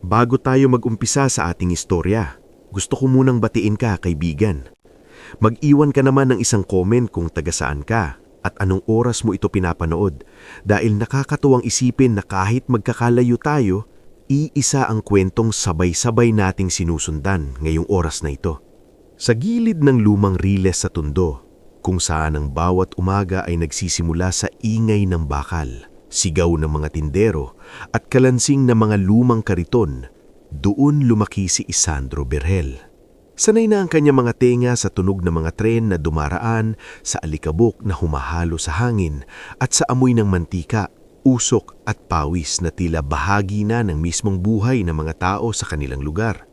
Bago tayo mag-umpisa sa ating istorya, gusto ko munang batiin ka, kaibigan. Mag-iwan ka naman ng isang comment kung taga saan ka at anong oras mo ito pinapanood dahil nakakatuwang isipin na kahit magkakalayo tayo, iisa ang kwentong sabay-sabay nating sinusundan ngayong oras na ito. Sa gilid ng lumang riles sa Tondo, kung saan ang bawat umaga ay nagsisimula sa ingay ng bakal, sigaw ng mga tindero at kalansing ng mga lumang kariton, doon lumaki si Isandro Berhel. Sanay na ang kanyang mga tenga sa tunog ng mga tren na dumaraan, sa alikabok na humahalo sa hangin, at sa amoy ng mantika, usok at pawis na tila bahagi na ng mismong buhay ng mga tao sa kanilang lugar.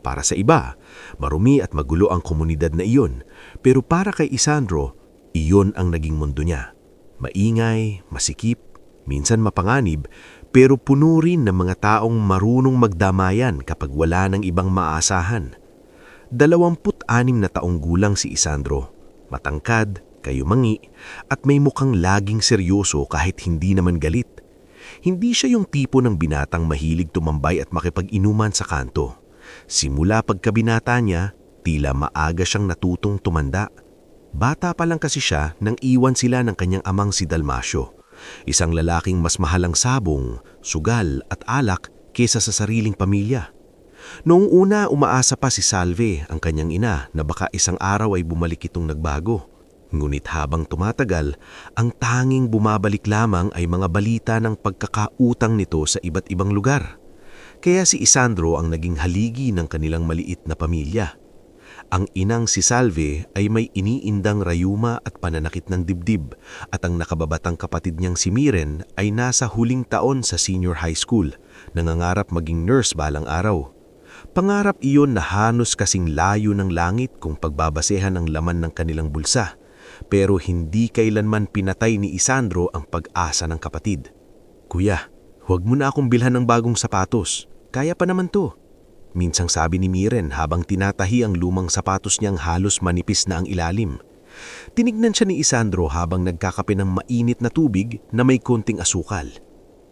Para sa iba, marumi at magulo ang komunidad na iyon, pero para kay Isandro, iyon ang naging mundo niya. Maingay, masikip, minsan mapanganib, pero puno rin ng mga taong marunong magdamayan kapag wala ng ibang maasahan. 26 na taong gulang si Isandro, matangkad, kayumangi, at may mukhang laging seryoso kahit hindi naman galit. Hindi siya yung tipo ng binatang mahilig tumambay at makipag-inuman sa kanto. Simula pagkabinata niya, tila maaga siyang natutong tumanda. Bata pa lang kasi siya nang iwan sila ng kanyang amang si Dalmasio, isang lalaking mas mahalang sabong, sugal at alak kesa sa sariling pamilya. Noong una, umaasa pa si Salve, ang kanyang ina, na baka isang araw ay bumalik itong nagbago. Ngunit habang tumatagal, ang tanging bumabalik lamang ay mga balita ng pagkakautang nito sa iba't ibang lugar. Kaya si Isandro ang naging haligi ng kanilang maliit na pamilya. Ang inang si Salve ay may iniindang rayuma at pananakit ng dibdib, at ang nakababatang kapatid niyang si Miren ay nasa huling taon sa senior high school, nangangarap maging nurse balang araw. Pangarap iyon na halos kasing layo ng langit kung pagbabasehan ang laman ng kanilang bulsa, pero hindi kailanman pinatay ni Isandro ang pag-asa ng kapatid. "Kuya, huwag mo na akong bilhan ng bagong sapatos. Kaya pa naman to." Minsang sabi ni Miren habang tinatahi ang lumang sapatos niyang halos manipis na ang ilalim. Tinignan siya ni Isandro habang nagkakape ng mainit na tubig na may konting asukal.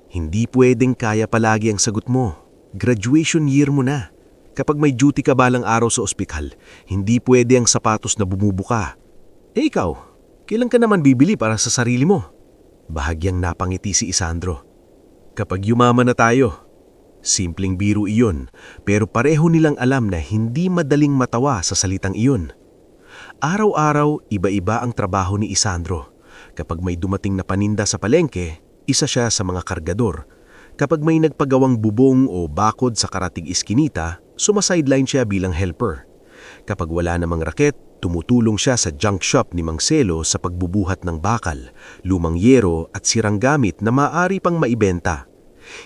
"Hindi pwedeng kaya palagi ang sagot mo. Graduation year mo na. Kapag may duty ka balang araw sa ospital, hindi pwede ang sapatos na bumubuka. Eh ikaw, kailan ka naman bibili para sa sarili mo?" Bahagyang napangiti si Isandro. "Kapag yumaman na tayo." Simpleng biro iyon, pero pareho nilang alam na hindi madaling matawa sa salitang iyon. Araw-araw, iba-iba ang trabaho ni Isandro. Kapag may dumating na paninda sa palengke, isa siya sa mga kargador. Kapag may nagpagawang bubong o bakod sa karatig iskinita, sumasideline siya bilang helper. Kapag wala namang raket, tumutulong siya sa junk shop ni Mang Selo sa pagbubuhat ng bakal, lumang yero at sirang gamit na maaari pang maibenta.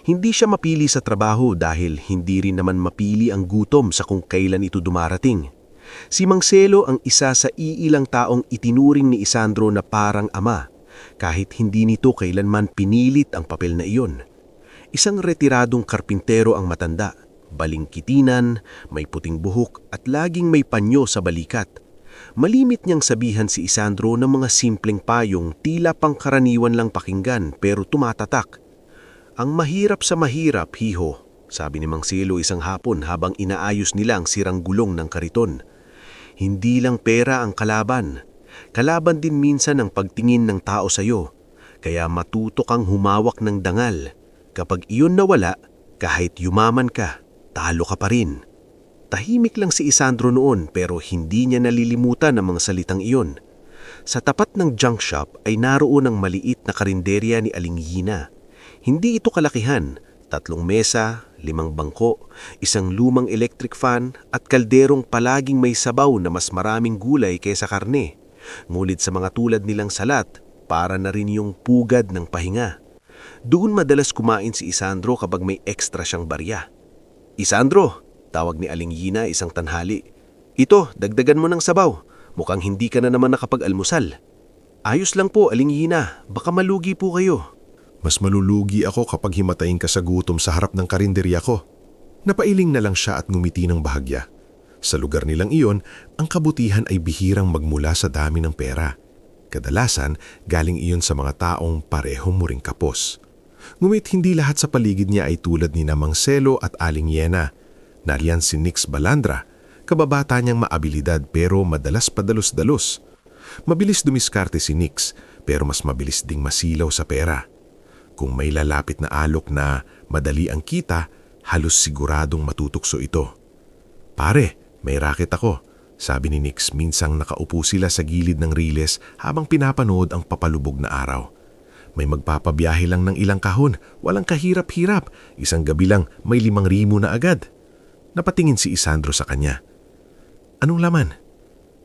Hindi siya mapili sa trabaho dahil hindi rin naman mapili ang gutom sa kung kailan ito dumarating. Si Mang Selo ang isa sa iilang taong itinuring ni Isandro na parang ama, kahit hindi nito kailanman pinilit ang papel na iyon. Isang retiradong karpintero ang matanda, balingkitinan, may puting buhok at laging may panyo sa balikat. Malimit niyang sabihan si Isandro ng mga simpleng payong tila pangkaraniwan lang pakinggan pero tumatatak. "Ang mahirap sa mahirap, hiho," sabi ni Mang Selo isang hapon habang inaayos nila ang sirang gulong ng kariton. "Hindi lang pera ang kalaban. Kalaban din minsan ang pagtingin ng tao sa iyo. Kaya matuto kang humawak ng dangal. Kapag iyon nawala, kahit yumaman ka, talo ka pa rin." Tahimik lang si Isandro noon pero hindi niya nalilimutan ang mga salitang iyon. Sa tapat ng junk shop ay naroon ang maliit na karinderya ni Aling Yina. Hindi ito kalakihan, 3 mesa, 5 bangko, isang lumang electric fan at kalderong palaging may sabaw na mas maraming gulay kaysa karne. Ngunit sa mga tulad nilang salat, para na rin yung pugad ng pahinga. Doon madalas kumain si Isandro kapag may extra siyang barya. "Isandro," tawag ni Aling Yina isang tanghali. "Ito, dagdagan mo ng sabaw. Mukhang hindi ka na naman nakapag-almusal." "Ayos lang po, Aling Yina. Baka malugi po kayo." Mas malulugi ako kapag himatayin ka sa gutom sa harap ng karinderya ko. Napailing na lang siya at ngumiti ng bahagya. Sa lugar nilang iyon, ang kabutihan ay bihirang magmula sa dami ng pera. Kadalasan, galing iyon sa mga taong pareho mo ring kapos. Ngunit hindi lahat sa paligid niya ay tulad ni Namang Selo at Aling Yena. Nariyan si Nix Balandra, kababata niyang maabilidad pero madalas padalos-dalos. Mabilis dumiskarte si Nix pero mas mabilis ding masilaw sa pera. Kung may lalapit na alok na madali ang kita, halos siguradong matutukso ito. "Pare, may racket ako," sabi ni Nix minsang nakaupo sila sa gilid ng riles habang pinapanood ang papalubog na araw. May magpapabiyahe lang ng ilang kahon, walang kahirap-hirap. Isang gabi lang may 5,000 na agad. Napatingin si Isandro sa kanya. "Anong laman?"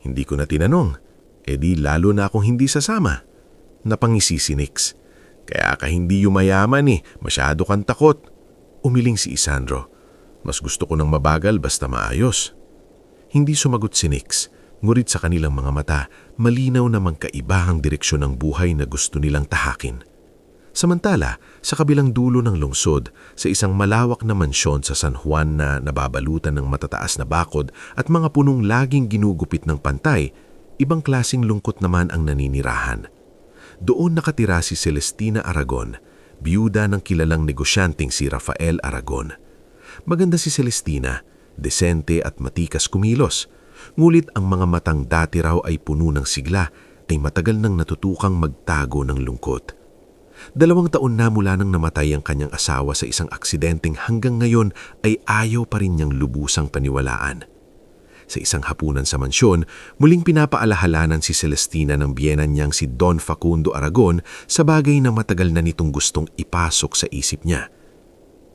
"Hindi ko na tinanong. E di lalo na akong hindi sasama." Napangisi si Nix. "Kaya ka hindi yumayaman eh, masyado kang takot." Umiling si Isandro. "Mas gusto ko ng mabagal basta maayos." Hindi sumagot si Nix, ngurit sa kanilang mga mata, malinaw na magkaibahang direksyon ng buhay na gusto nilang tahakin. Samantala, sa kabilang dulo ng lungsod, sa isang malawak na mansyon sa San Juan na nababalutan ng matataas na bakod at mga punong laging ginugupit ng pantay, ibang klasing lungkot naman ang naninirahan. Doon nakatira si Celestina Aragon, biyuda ng kilalang negosyanteng si Rafael Aragon. Maganda si Celestina, desente at matikas kumilos, ngulit ang mga matang dati raw ay puno ng sigla ay matagal nang natutukang magtago ng lungkot. 2 taon na mula nang namatay ang kanyang asawa sa isang aksidenteng hanggang ngayon ay ayaw pa rin niyang lubusang paniwalaan. Sa isang hapunan sa mansyon, muling pinapaalahalanan si Celestina ng biyenan niyang si Don Facundo Aragon sa bagay na matagal na nitong gustong ipasok sa isip niya.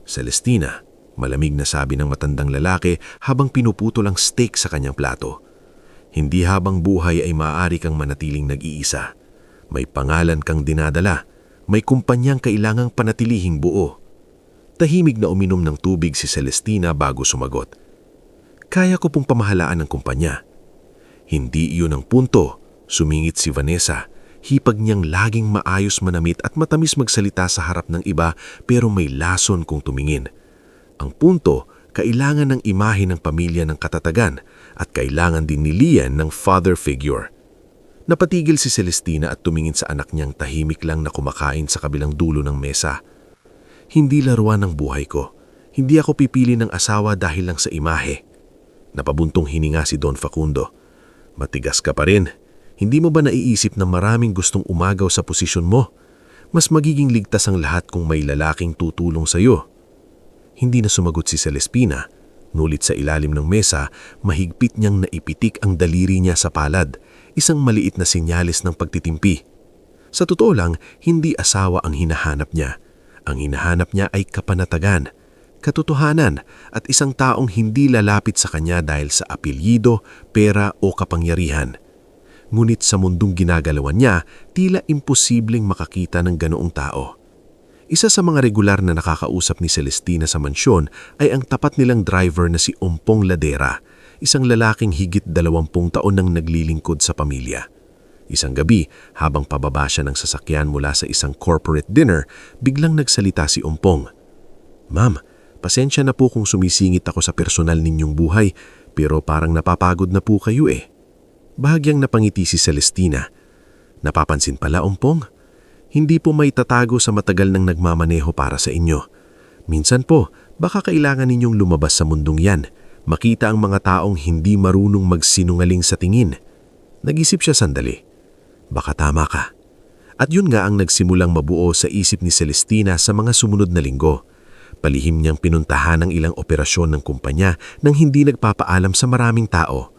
"Celestina," malamig na sabi ng matandang lalaki habang pinuputol ang steak sa kanyang plato. "Hindi habang buhay ay maaari kang manatiling nag-iisa. May pangalan kang dinadala. May kumpanyang kailangang panatilihing buo." Tahimik na uminom ng tubig si Celestina bago sumagot. "Kaya ko pong pamahalaan ng kumpanya." "Hindi iyon ang punto," sumingit si Vanessa. Hipag niyang laging maayos manamit at matamis magsalita sa harap ng iba pero may lason kung tumingin. "Ang punto, kailangan ng imahe ng pamilya ng katatagan at kailangan din ni Lian ng father figure." Napatigil si Celestina at tumingin sa anak niyang tahimik lang na kumakain sa kabilang dulo ng mesa. "Hindi laruan ng buhay ko. Hindi ako pipili ng asawa dahil lang sa imahe." Napabuntong hininga si Don Facundo. "Matigas ka pa rin. Hindi mo ba naiisip na maraming gustong umagaw sa posisyon mo? Mas magiging ligtas ang lahat kung may lalaking tutulong sa iyo." Hindi na sumagot si Celestina. Nulit sa ilalim ng mesa, mahigpit niyang naipitik ang daliri niya sa palad, isang maliit na senyales ng pagtitimpi. Sa totoo lang, hindi asawa ang hinahanap niya. Ang hinahanap niya ay kapanatagan, katotohanan at isang taong hindi lalapit sa kanya dahil sa apelyido, pera o kapangyarihan. Ngunit sa mundong ginagalawan niya, tila imposibleng makakita ng ganoong tao. Isa sa mga regular na nakakausap ni Celestina sa mansyon ay ang tapat nilang driver na si Ompong Ladera, isang lalaking higit 20 taon nang naglilingkod sa pamilya. Isang gabi, habang pababa siya ng sasakyan mula sa isang corporate dinner, biglang nagsalita si Ompong. "Ma'am, pasensya na po kung sumisingit ako sa personal ninyong buhay, pero parang napapagod na po kayo eh." Bahagyang napangiti si Celestina. "Napapansin pala, Ompong? Hindi po may tatago sa matagal nang nagmamaneho para sa inyo. Minsan po, baka kailangan ninyong lumabas sa mundong yan, makita ang mga taong hindi marunong magsinungaling sa tingin." Nag-isip siya sandali. Baka tama ka. At yun nga ang nagsimulang mabuo sa isip ni Celestina sa mga sumunod na linggo. Palihim niyang pinuntahan ang ilang operasyon ng kumpanya nang hindi nagpapaalam sa maraming tao.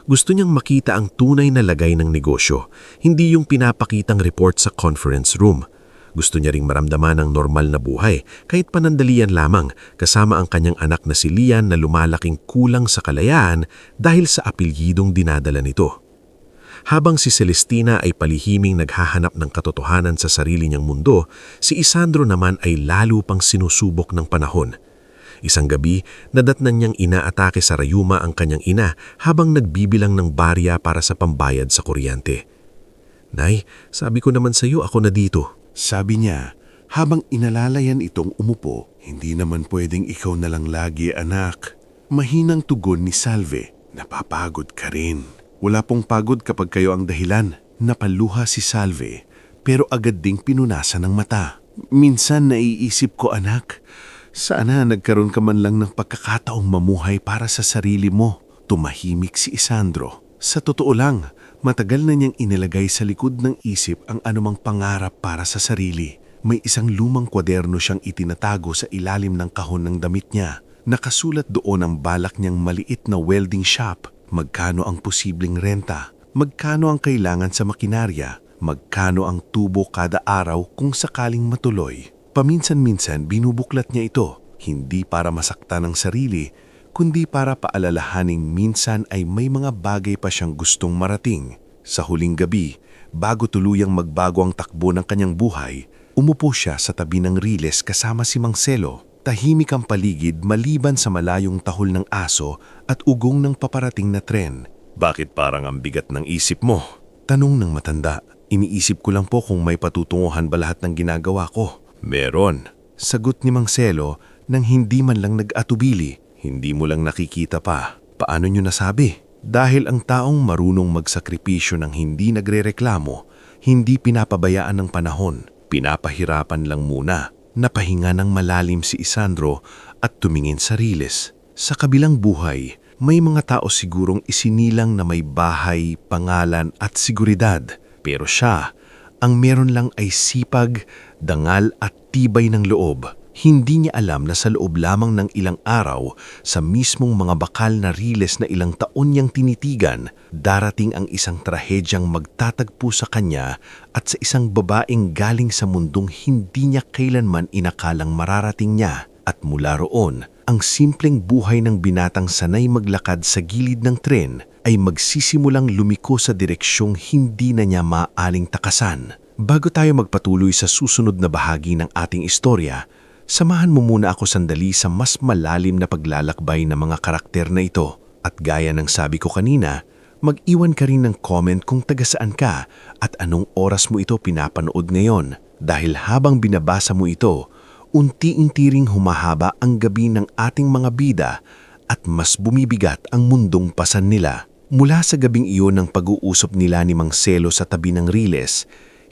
Gusto niyang makita ang tunay na lagay ng negosyo, hindi yung pinapakitang report sa conference room. Gusto niya ring maramdaman ang normal na buhay, kahit panandalian lamang, kasama ang kanyang anak na si Lian na lumalaking kulang sa kalayaan dahil sa apelyidong dinadala nito. Habang si Celestina ay palihiming naghahanap ng katotohanan sa sarili niyang mundo, si Isandro naman ay lalo pang sinusubok ng panahon. Isang gabi, nadatnan niyang inaatake sa rayuma ang kanyang ina habang nagbibilang ng barya para sa pambayad sa kuryente. "Nay, sabi ko naman sa iyo ako na dito." Sabi niya, habang inalalayan itong umupo. "Hindi naman pwedeng ikaw na lang lagi, anak." Mahinang tugon ni Salve. "Napapagod ka rin." "Wala pong pagod kapag kayo ang dahilan." Napaluha si Salve, pero agad ding pinunasan ng mata. Minsan naiisip ko, anak, sana nagkaroon ka man lang ng pagkakataong mamuhay para sa sarili mo. Tumahimik si Isandro. Sa totoo lang, matagal na niyang inilagay sa likod ng isip ang anumang pangarap para sa sarili. May isang lumang kwaderno siyang itinatago sa ilalim ng kahon ng damit niya. Nakasulat doon ang balak niyang maliit na welding shop. Magkano ang posibleng renta? Magkano ang kailangan sa makinarya? Magkano ang tubo kada araw kung sakaling matuloy? Paminsan-minsan binubuklat niya ito, hindi para masaktan ang sarili, kundi para paalalahaning minsan ay may mga bagay pa siyang gustong marating. Sa huling gabi, bago tuluyang magbago ang takbo ng kanyang buhay, umupo siya sa tabi ng riles kasama si Mang Selo. Tahimik ang paligid maliban sa malayong tahol ng aso at ugong ng paparating na tren. Bakit parang ang bigat ng isip mo? Tanong ng matanda. Iniisip ko lang po kung may patutunguhan ba lahat ng ginagawa ko. Meron. Sagot ni Mang Selo nang hindi man lang nag-atubili. Hindi mo lang nakikita pa. Paano nyo nasabi? Dahil ang taong marunong magsakripisyo ng hindi nagrereklamo, hindi pinapabayaan ng panahon. Pinapahirapan lang muna. Napahinga ng malalim si Isandro at tumingin sa riles. Sa kabilang buhay, may mga tao sigurong isinilang na may bahay, pangalan at seguridad. Pero siya, ang meron lang ay sipag, dangal at tibay ng loob. Hindi niya alam na sa loob lamang ng ilang araw, sa mismong mga bakal na riles na ilang taon niyang tinitigan, darating ang isang trahedyang magtatagpo sa kanya at sa isang babaeng galing sa mundong hindi niya kailanman inakalang mararating niya. At mula roon, ang simpleng buhay ng binatang sanay maglakad sa gilid ng tren ay magsisimulang lumiko sa direksyong hindi na niya maaaling takasan. Bago tayo magpatuloy sa susunod na bahagi ng ating istorya, samahan mo muna ako sandali sa mas malalim na paglalakbay ng mga karakter na ito. At gaya ng sabi ko kanina, mag-iwan ka rin ng comment kung taga-saan ka at anong oras mo ito pinapanood ngayon. Dahil habang binabasa mo ito, unti-unti ring humahaba ang gabi ng ating mga bida at mas bumibigat ang mundong pasan nila. Mula sa gabing iyon ng pag-uusap nila ni Mang Selo sa tabi ng riles,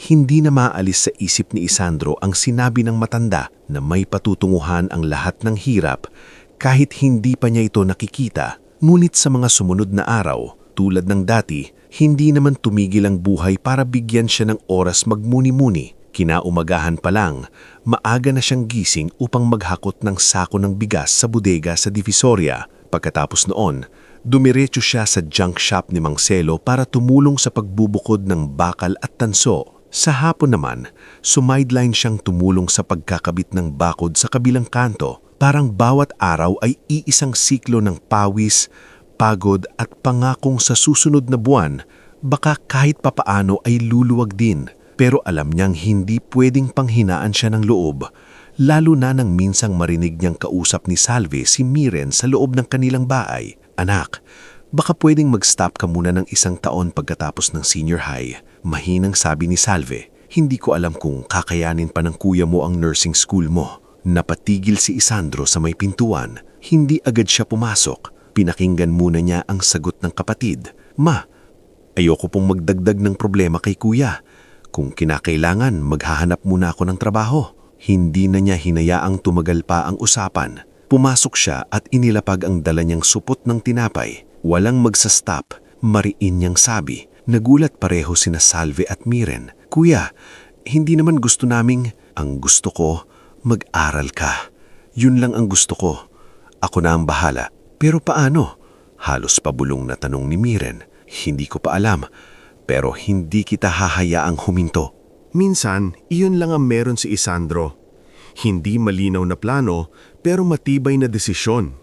hindi na maalis sa isip ni Isandro ang sinabi ng matanda na may patutunguhan ang lahat ng hirap kahit hindi pa niya ito nakikita. Ngunit sa mga sumunod na araw, tulad ng dati, hindi naman tumigil ang buhay para bigyan siya ng oras magmuni-muni. Kinaumagahan pa lang, maaga na siyang gising upang maghakot ng sako ng bigas sa bodega sa Divisoria. Pagkatapos noon, dumiretso siya sa junk shop ni Mang Selo para tumulong sa pagbubukod ng bakal at tanso. Sa hapon naman, sumideline siyang tumulong sa pagkakabit ng bakod sa kabilang kanto. Parang bawat araw ay iisang siklo ng pawis, pagod at pangakong sa susunod na buwan, baka kahit papaano ay luluwag din. Pero alam niyang hindi pwedeng panghinaan siya ng loob, lalo na nang minsang marinig niyang kausap ni Salve si Miren sa loob ng kanilang bahay. Anak, baka pwedeng mag-stop ka muna ng 1 taon pagkatapos ng senior high. Mahinang sabi ni Salve, hindi ko alam kung kakayanin pa ng kuya mo ang nursing school mo. Napatigil si Isandro sa may pintuan. Hindi agad siya pumasok. Pinakinggan muna niya ang sagot ng kapatid. Ma, ayoko pong magdagdag ng problema kay kuya. Kung kinakailangan, maghahanap muna ako ng trabaho. Hindi na niya hinayaang tumagal pa ang usapan. Pumasok siya at inilapag ang dala niyang supot ng tinapay. Walang magsastop, mariin niyang sabi. Nagulat pareho sina Salve at Miren. Kuya, hindi naman gusto naming, ang gusto ko, mag-aral ka. Yun lang ang gusto ko. Ako na ang bahala. Pero paano? Halos pabulong na tanong ni Miren. Hindi ko pa alam. Pero hindi kita hahayaang huminto. Minsan, iyon lang ang meron si Isandro. Hindi malinaw na plano, pero matibay na desisyon.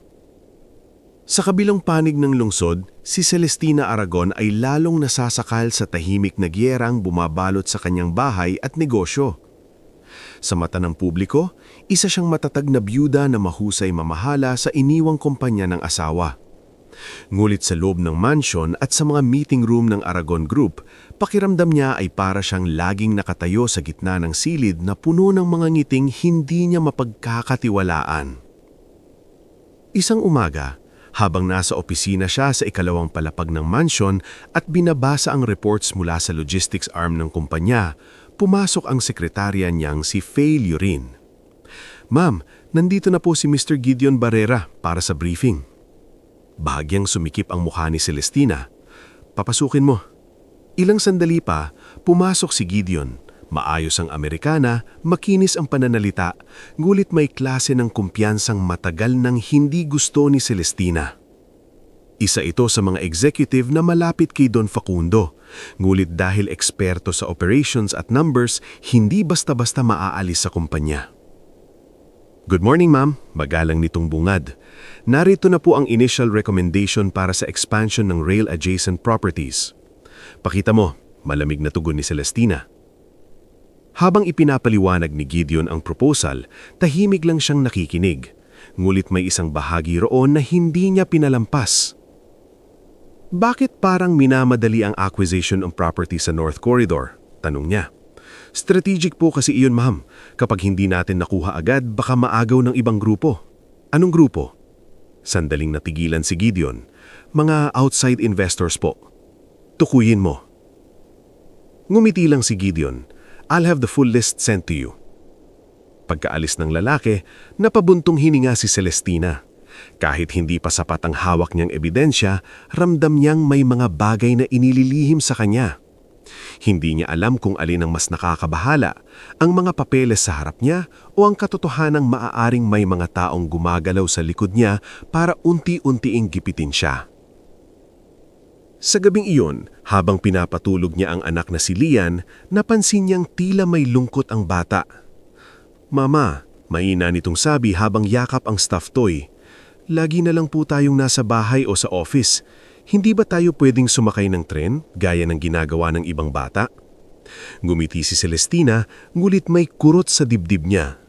Sa kabilang panig ng lungsod, si Celestina Aragon ay lalong nasasakal sa tahimik na giyerang bumabalot sa kanyang bahay at negosyo. Sa mata ng publiko, isa siyang matatag na byuda na mahusay mamahala sa iniwang kumpanya ng asawa. Ngulit sa loob ng mansion at sa mga meeting room ng Aragon Group, pakiramdam niya ay para siyang laging nakatayo sa gitna ng silid na puno ng mga ngiting hindi niya mapagkakatiwalaan. Isang umaga, habang nasa opisina siya sa ikalawang palapag ng mansion at binabasa ang reports mula sa logistics arm ng kumpanya, Pumasok ang sekretarya niyang si Faye Lurin. "Ma'am, nandito na po si Mr. Gideon Barrera para sa briefing." Bahagyang sumikip ang mukha ni Celestina. "Papasukin mo." Ilang sandali pa, pumasok si Gideon. Maayos ang Amerikana, makinis ang pananalita, ngulit may klase ng kumpiyansang matagal nang hindi gusto ni Celestina. Isa ito sa mga executive na malapit kay Don Facundo, ngulit dahil eksperto sa operations at numbers, hindi basta-basta maaalis sa kumpanya. "Good morning, ma'am," magalang nitong bungad. "Narito na po ang initial recommendation para sa expansion ng rail-adjacent properties." "Pakita mo," malamig na tugon ni Celestina. Habang ipinapaliwanag ni Gideon ang proposal, tahimik lang siyang nakikinig. Ngulit may isang bahagi roon na hindi niya pinalampas. "Bakit parang minamadali ang acquisition ng property sa North Corridor?" tanong niya. "Strategic po kasi iyon, ma'am. Kapag hindi natin nakuha agad, baka maagaw ng ibang grupo." "Anong grupo?" Sandaling natigilan si Gideon. "Mga outside investors po." "Tukuyin mo." Ngumiti lang si Gideon. "I'll have the full list sent to you." Pagkaalis ng lalaki, napabuntong hininga si Celestina. Kahit hindi pa sapat ang hawak niyang ebidensya, ramdam niyang may mga bagay na inililihim sa kanya. Hindi niya alam kung alin ang mas nakakabahala, ang mga papeles sa harap niya o ang katotohanang maaaring may mga taong gumagalaw sa likod niya para unti-untiing gipitin siya. Sa gabing iyon, habang pinapatulog niya ang anak na si Lian, napansin niyang tila may lungkot ang bata. "Mama," mahina nitong sabi habang yakap ang stuffed toy, "lagi na lang po tayong nasa bahay o sa office. Hindi ba tayo pwedeng sumakay ng tren gaya ng ginagawa ng ibang bata?" Ngumiti si Celestina, ngulit may kurot sa dibdib niya.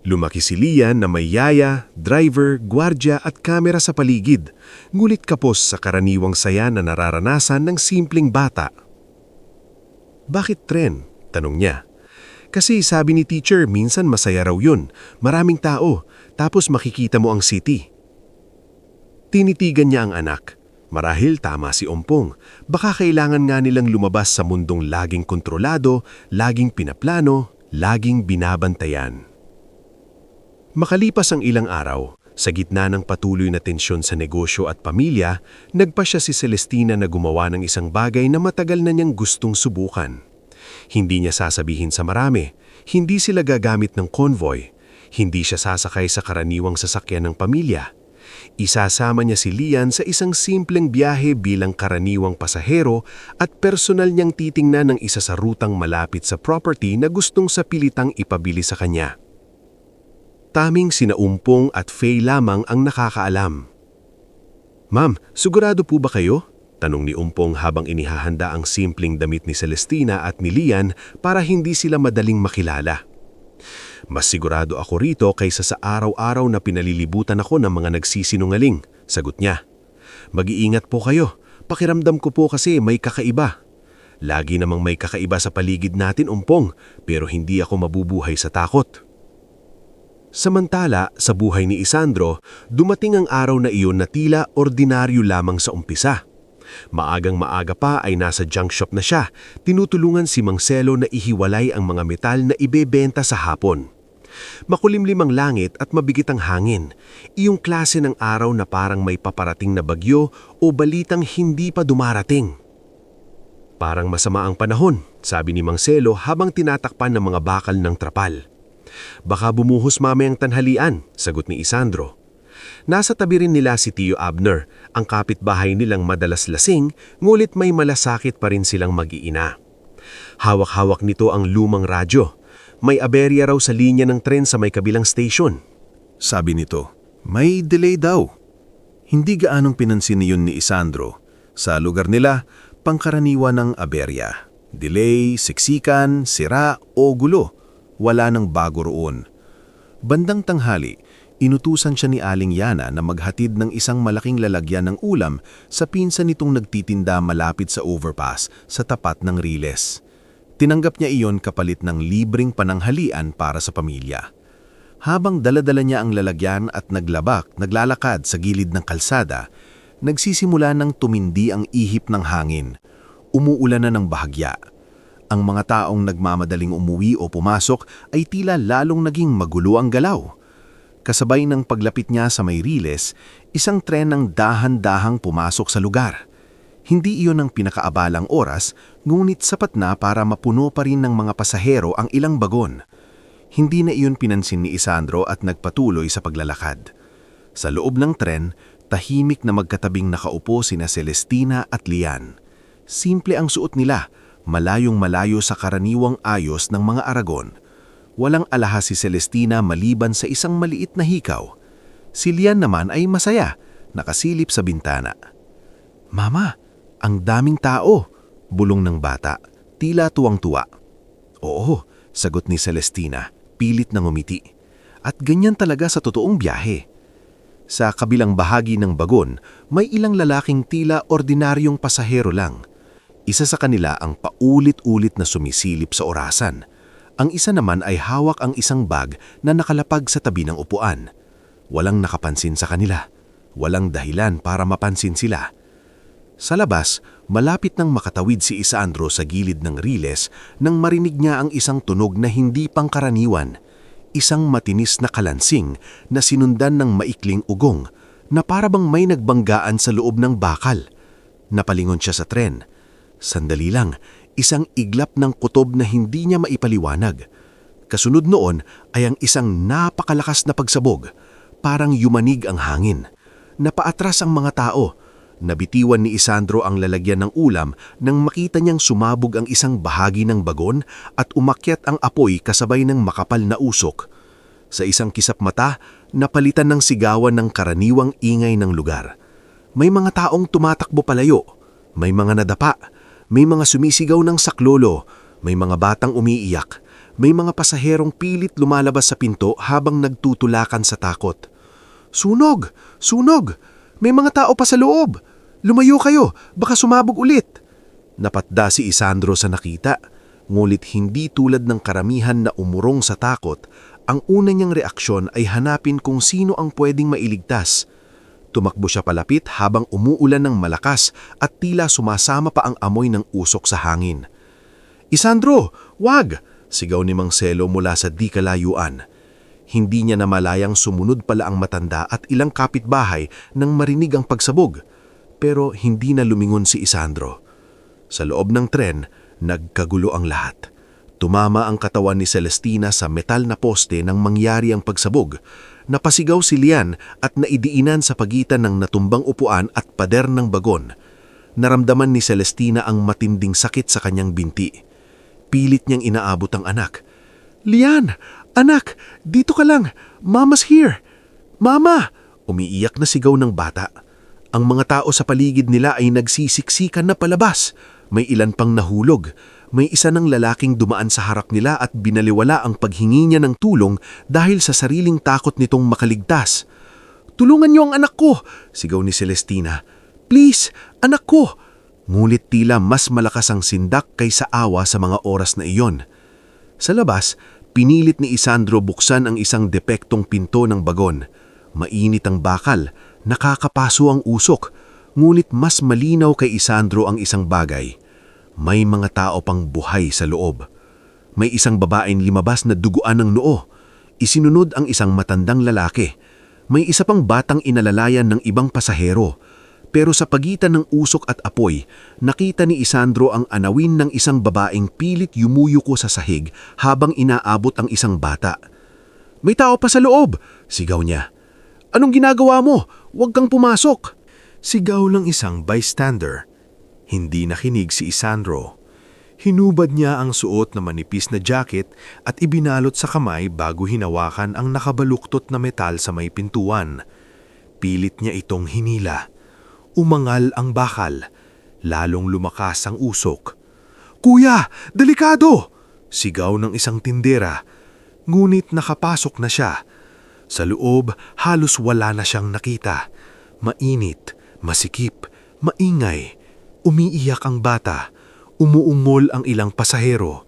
Lumaki si Lian na may yaya, driver, gwardya at kamera sa paligid, ngulit kapos sa karaniwang saya na nararanasan ng simpleng bata. "Bakit tren?" tanong niya. "Kasi sabi ni teacher, minsan masaya raw yun. Maraming tao, tapos makikita mo ang city." Tinitigan niya ang anak. Marahil tama si Ompong. Baka kailangan nga nilang lumabas sa mundong laging kontrolado, laging pinaplano, laging binabantayan. Makalipas ang ilang araw, sa gitna ng patuloy na tensyon sa negosyo at pamilya, nagpasya si Celestina na gumawa ng isang bagay na matagal na niyang gustong subukan. Hindi niya sasabihin sa marami, hindi sila gagamit ng convoy, hindi siya sasakay sa karaniwang sasakyan ng pamilya. Isasama niya si Lian sa isang simpleng biyahe bilang karaniwang pasahero at personal niyang titingnan ng isa sa rutang malapit sa property na gustong sa pilitang ipabili sa kanya. Taming sina Umpong at Faye lamang ang nakakaalam. "Ma'am, sigurado po ba kayo?" tanong ni Umpong habang inihahanda ang simpleng damit ni Celestina at ni Lian para hindi sila madaling makilala. "Mas sigurado ako rito kaysa sa araw-araw na pinalilibutan ako ng mga nagsisinungaling," sagot niya. "Mag-iingat po kayo. Pakiramdam ko po kasi may kakaiba." "Lagi namang may kakaiba sa paligid natin, Umpong, pero hindi ako mabubuhay sa takot." Samantala, sa buhay ni Isandro, dumating ang araw na iyon na tila ordinaryo lamang sa umpisa. Maagang maaga pa ay nasa junk shop na siya, tinutulungan si Mang Celo na ihiwalay ang mga metal na ibebenta sa hapon. Makulimlim ang langit at mabigit ang hangin, iyong klase ng araw na parang may paparating na bagyo o balitang hindi pa dumarating. "Parang masama ang panahon," sabi ni Mang Celo habang tinatakpan ng mga bakal ng trapal. "Baka bumuhos mamayang tanghalian," sagot ni Isandro. Nasa tabi rin nila si Tio Abner, ang kapitbahay nilang madalas lasing, ngulit may malasakit pa rin silang mag-iina. Hawak-hawak nito ang lumang radyo. May aberya raw sa linya ng tren sa may kabilang station. Sabi nito, may delay daw. Hindi gaanong pinansin niyon ni Isandro. Sa lugar nila, pangkaraniwan ng aberya. Delay, siksikan, sira o gulo. Wala nang bago roon. Bandang tanghali, inutusan siya ni Aling Yana na maghatid ng isang malaking lalagyan ng ulam sa pinsan nitong nagtitinda malapit sa overpass sa tapat ng Riles. Tinanggap niya iyon kapalit ng libreng pananghalian para sa pamilya. Habang daladala niya ang lalagyan at naglalakad sa gilid ng kalsada, nagsisimula ng tumindi ang ihip ng hangin. Umuulan na ng bahagya. Ang mga taong nagmamadaling umuwi o pumasok ay tila lalong naging magulo ang galaw. Kasabay ng paglapit niya sa may Riles, isang tren ang dahan-dahang pumasok sa lugar. Hindi iyon ang pinakaabalang oras, ngunit sapat na para mapuno pa rin ng mga pasahero ang ilang bagon. Hindi na iyon pinansin ni Isandro at nagpatuloy sa paglalakad. Sa loob ng tren, tahimik na magkatabing nakaupo sina Celestina at Lian. Simple ang suot nila, malayong-malayo sa karaniwang ayos ng mga Aragon. Walang alahas si Celestina maliban sa isang maliit na hikaw. Si Lian naman ay masaya, nakasilip sa bintana. "Mama, ang daming tao," bulong ng bata, tila tuwang-tuwa. "Oo," sagot ni Celestina, pilit na ngumiti. At ganyan talaga sa totoong biyahe. Sa kabilang bahagi ng bagon, may ilang lalaking tila ordinaryong pasahero lang. Isa sa kanila ang paulit-ulit na sumisilip sa orasan. Ang isa naman ay hawak ang isang bag na nakalapag sa tabi ng upuan. Walang nakapansin sa kanila. Walang dahilan para mapansin sila. Sa labas, malapit nang makatawid si Isandro sa gilid ng Riles nang marinig niya ang isang tunog na hindi pangkaraniwan. Isang matinis na kalansing na sinundan ng maikling ugong na parabang may nagbanggaan sa loob ng bakal. Napalingon siya sa tren. Sandali lang, isang iglap ng kutob na hindi niya maipaliwanag. Kasunod noon ay ang isang napakalakas na pagsabog. Parang yumanig ang hangin. Napaatras ang mga tao. Nabitiwan ni Isandro ang lalagyan ng ulam nang makita niyang sumabog ang isang bahagi ng bagon at umakyat ang apoy kasabay ng makapal na usok. Sa isang kisap mata, napalitan ng sigawan ng karaniwang ingay ng lugar. May mga taong tumatakbo palayo. May mga nadapa. May mga sumisigaw ng saklolo, may mga batang umiiyak, may mga pasaherong pilit lumalabas sa pinto habang nagtutulakan sa takot. "Sunog! Sunog! May mga tao pa sa loob! Lumayo kayo, baka sumabog ulit!" Napatda si Isandro sa nakita, ngulit hindi tulad ng karamihan na umurong sa takot, ang una niyang reaksyon ay hanapin kung sino ang pwedeng mailigtas. Tumakbo siya palapit habang umuulan ng malakas at tila sumasama pa ang amoy ng usok sa hangin. "Isandro, wag!" sigaw ni Mang Selo mula sa di kalayuan. Hindi niya namalayang sumunod pala ang matanda at ilang kapitbahay nang marinig ang pagsabog. Pero hindi na lumingon si Isandro. Sa loob ng tren, nagkagulo ang lahat. Tumama ang katawan ni Celestina sa metal na poste nang mangyari ang pagsabog. Napasigaw si Lian at naidiinan sa pagitan ng natumbang upuan at pader ng bagon. Naramdaman ni Celestina ang matinding sakit sa kanyang binti. Pilit niyang inaabot ang anak. "Lian! Anak! Dito ka lang! Mama's here! Mama!" Umiiyak na sigaw ng bata. Ang mga tao sa paligid nila ay nagsisiksikan na palabas. May ilan pang nahulog. May isa ng lalaking dumaan sa harap nila at binaliwala ang paghingi niya ng tulong dahil sa sariling takot nitong makaligtas. "Tulungan niyo ang anak ko!" sigaw ni Celestina. "Please, anak ko!" Ngulit tila mas malakas ang sindak kaysa awa sa mga oras na iyon. Sa labas, pinilit ni Isandro buksan ang isang depektong pinto ng bagon. Mainit ang bakal, nakakapaso ang usok, ngunit mas malinaw kay Isandro ang isang bagay. May mga tao pang buhay sa loob. May isang babaeng limabas na duguan ng noo. Isinunod ang isang matandang lalaki. May isa pang batang inalalayan ng ibang pasahero. Pero sa pagitan ng usok at apoy, nakita ni Isandro ang anawin ng isang babaeng pilit yumuyuko sa sahig habang inaabot ang isang bata. "May tao pa sa loob!" sigaw niya. "Anong ginagawa mo? Huwag kang pumasok!" Sigaw ng isang bystander. Hindi nakinig si Isandro. Hinubad niya ang suot na manipis na jacket at ibinalot sa kamay bago hinawakan ang nakabaluktot na metal sa may pintuan. Pilit niya itong hinila. Umangal ang bakal. Lalong lumakas ang usok. "Kuya, delikado!" sigaw ng isang tindera. Ngunit nakapasok na siya. Sa loob, halos wala na siyang nakita. Mainit, masikip, maingay. Umiiyak ang bata. Umuungol ang ilang pasahero.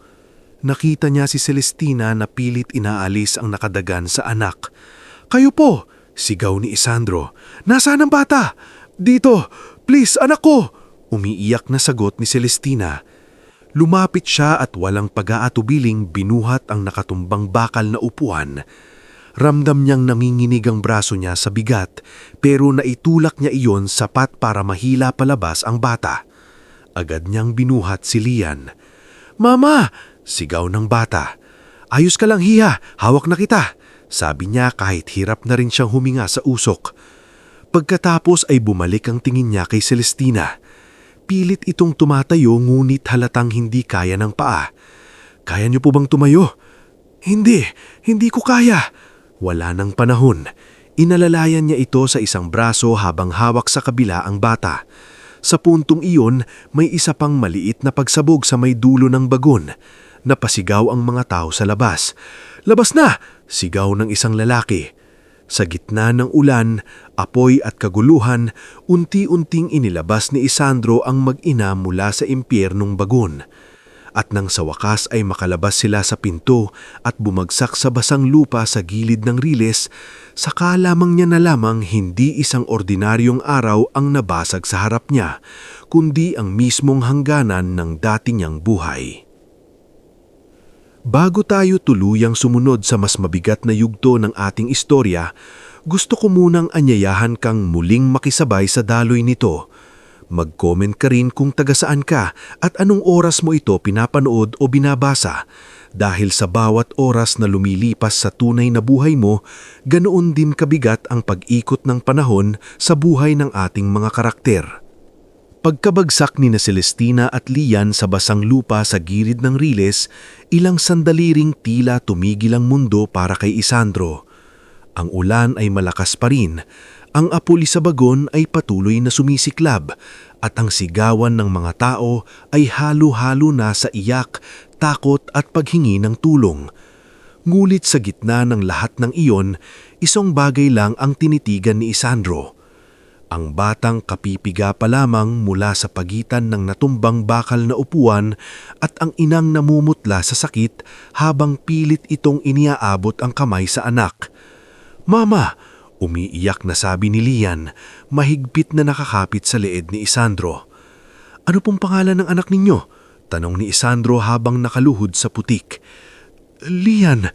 Nakita niya si Celestina na pilit inaalis ang nakadagan sa anak. "Kayo po!" sigaw ni Isandro. "Nasaan ang bata?" "Dito! Please, anak ko!" Umiiyak na sagot ni Celestina. Lumapit siya at walang pag-aatubiling binuhat ang nakatumbang bakal na upuan. Ramdam niyang nanginginig ang braso niya sa bigat pero naitulak niya iyon sapat para mahila palabas ang bata. Agad niyang binuhat si Lian. "Mama!" sigaw ng bata. "Ayos ka lang, Hiya, hawak na kita," sabi niya kahit hirap na rin siyang huminga sa usok. Pagkatapos ay bumalik ang tingin niya kay Celestina. Pilit itong tumatayo ngunit halatang hindi kaya ng paa. "Kaya niyo po bang tumayo?" Hindi ko kaya." Wala nang panahon. Inalalayan niya ito sa isang braso habang hawak sa kabila ang bata. Sa puntong iyon, may isa pang maliit na pagsabog sa may dulo ng bagon. Napasigaw ang mga tao sa labas. "Labas na!" sigaw ng isang lalaki. Sa gitna ng ulan, apoy at kaguluhan, unti-unting inilabas ni Isandro ang mag-ina mula sa impyernong bagon. At nang sa wakas ay makalabas sila sa pinto at bumagsak sa basang lupa sa gilid ng riles, saka lamang niya nalamang hindi isang ordinaryong araw ang nabasag sa harap niya, kundi ang mismong hangganan ng dati niyang buhay. Bago tayo tuluyang sumunod sa mas mabigat na yugto ng ating istorya, gusto ko munang anyayahan kang muling makisabay sa daloy nito. Mag-comment ka rin kung taga saan ka at anong oras mo ito pinapanood o binabasa. Dahil sa bawat oras na lumilipas sa tunay na buhay mo, ganoon din kabigat ang pag-ikot ng panahon sa buhay ng ating mga karakter. Pagkabagsak ni na Celestina at Lian sa basang lupa sa gilid ng riles, ilang sandali ring tila tumigil ang mundo para kay Isandro. Ang ulan ay malakas pa rin, ang apuli sa bagon ay patuloy na sumisiklab, at ang sigawan ng mga tao ay halo-halo na sa iyak, takot at paghingi ng tulong. Ngulit sa gitna ng lahat ng iyon, isang bagay lang ang tinitigan ni Isandro. Ang batang kapipiga pa lamang mula sa pagitan ng natumbang bakal na upuan at ang inang namumutla sa sakit habang pilit itong iniaabot ang kamay sa anak. "Mama!" umiiyak na sabi ni Lian, mahigpit na nakakapit sa leeg ni Isandro. "Ano pong pangalan ng anak ninyo?" tanong ni Isandro habang nakaluhod sa putik. "Lian,"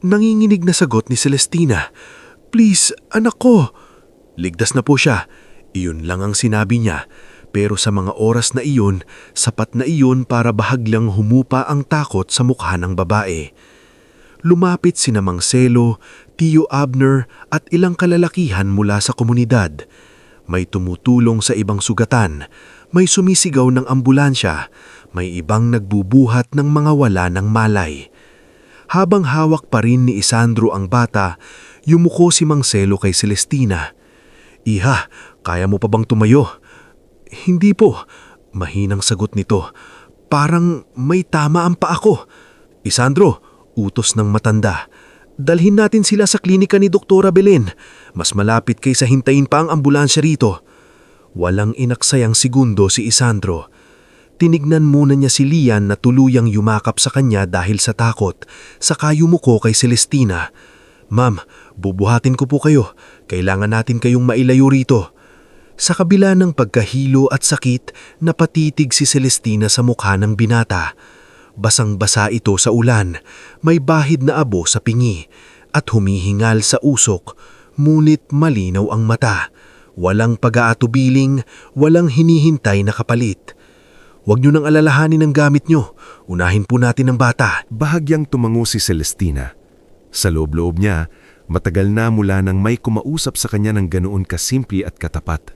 nanginginig na sagot ni Celestina. "Please, anak ko." Ligtas na po siya. Iyon lang ang sinabi niya. Pero sa mga oras na iyon, sapat na iyon para bahaglang humupa ang takot sa mukha ng babae. Lumapit sina Mang Selo, Tio Abner at ilang kalalakihan mula sa komunidad. May tumutulong sa ibang sugatan, may sumisigaw ng ambulansya, may ibang nagbubuhat ng mga wala ng malay. Habang hawak pa rin ni Isandro ang bata, yumuko si Mang Selo kay Celestina. "Iha, kaya mo pa bang tumayo?" "Hindi po," mahinang sagot nito. "Parang may tama ang paa ko." "Isandro," utos ng matanda, "dalhin natin sila sa klinika ni Doktora Belen. Mas malapit kaysa hintayin pa ang ambulansya rito." Walang inaksayang segundo si Isandro. Tinignan muna niya si Lian na tuluyang yumakap sa kanya dahil sa takot, saka yumuko kay Celestina. "Ma'am, bubuhatin ko po kayo. Kailangan natin kayong mailayo rito." Sa kabila ng pagkahilo at sakit, napatitig si Celestina sa mukha ng binata. Basang-basa ito sa ulan, may bahid na abo sa pingi, at humihingal sa usok, ngunit malinaw ang mata. Walang pag-aatubiling, walang hinihintay na kapalit. "Huwag niyo nang alalahanin ang gamit niyo. Unahin po natin ang bata." Bahagyang tumango si Celestina. Sa loob-loob niya, matagal na mula nang may kumausap sa kanya ng ganoon kasimple at katapat.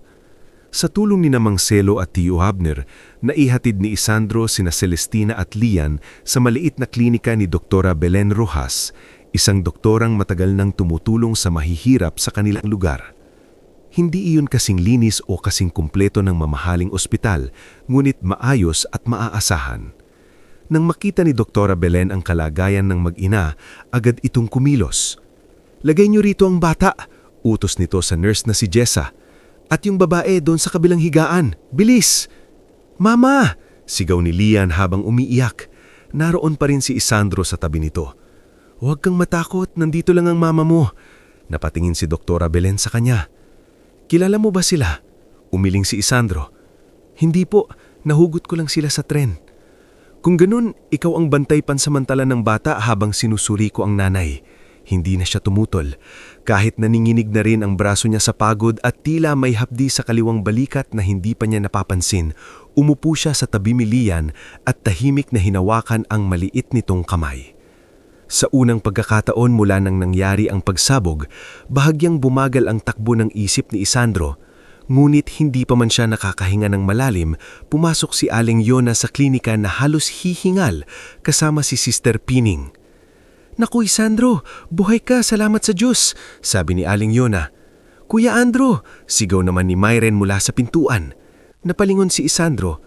Sa tulong ni Mang Selo at Tio Abner, naihatid ni Isandro sina Celestina at Lian sa maliit na klinika ni Doktora Belen Rojas, isang doktorang matagal nang tumutulong sa mahihirap sa kanilang lugar. Hindi iyon kasing linis o kasing kumpleto ng mamahaling ospital, ngunit maayos at maaasahan. Nang makita ni Doktora Belen ang kalagayan ng mag-ina, agad itong kumilos. "Lagay niyo rito ang bata," utos nito sa nurse na si Jessa. "At yung babae doon sa kabilang higaan. Bilis!" "Mama!" sigaw ni Lian habang umiiyak. Naroon pa rin si Isandro sa tabi nito. "Huwag kang matakot, nandito lang ang mama mo." Napatingin si Doktora Belen sa kanya. "Kilala mo ba sila?" Umiling si Isandro. "Hindi po, nahugot ko lang sila sa tren." Kung ganun, ikaw ang bantay pansamantala ng bata habang sinusuri ko ang nanay. Hindi na siya tumutol. Kahit naninginig na rin ang braso niya sa pagod at tila may hapdi sa kaliwang balikat na hindi pa niya napapansin, umupo siya sa tabi ni Lian at tahimik na hinawakan ang maliit nitong kamay. Sa unang pagkakataon mula nang nangyari ang pagsabog, bahagyang bumagal ang takbo ng isip ni Isandro. Ngunit hindi pa man siya nakakahinga ng malalim, pumasok si Aling Yona sa klinika na halos hihingal kasama si Sister Pining. "Naku Isandro, buhay ka, salamat sa Diyos," sabi ni Aling Yona. "Kuya Andro," sigaw naman ni Myren mula sa pintuan. Napalingon si Isandro.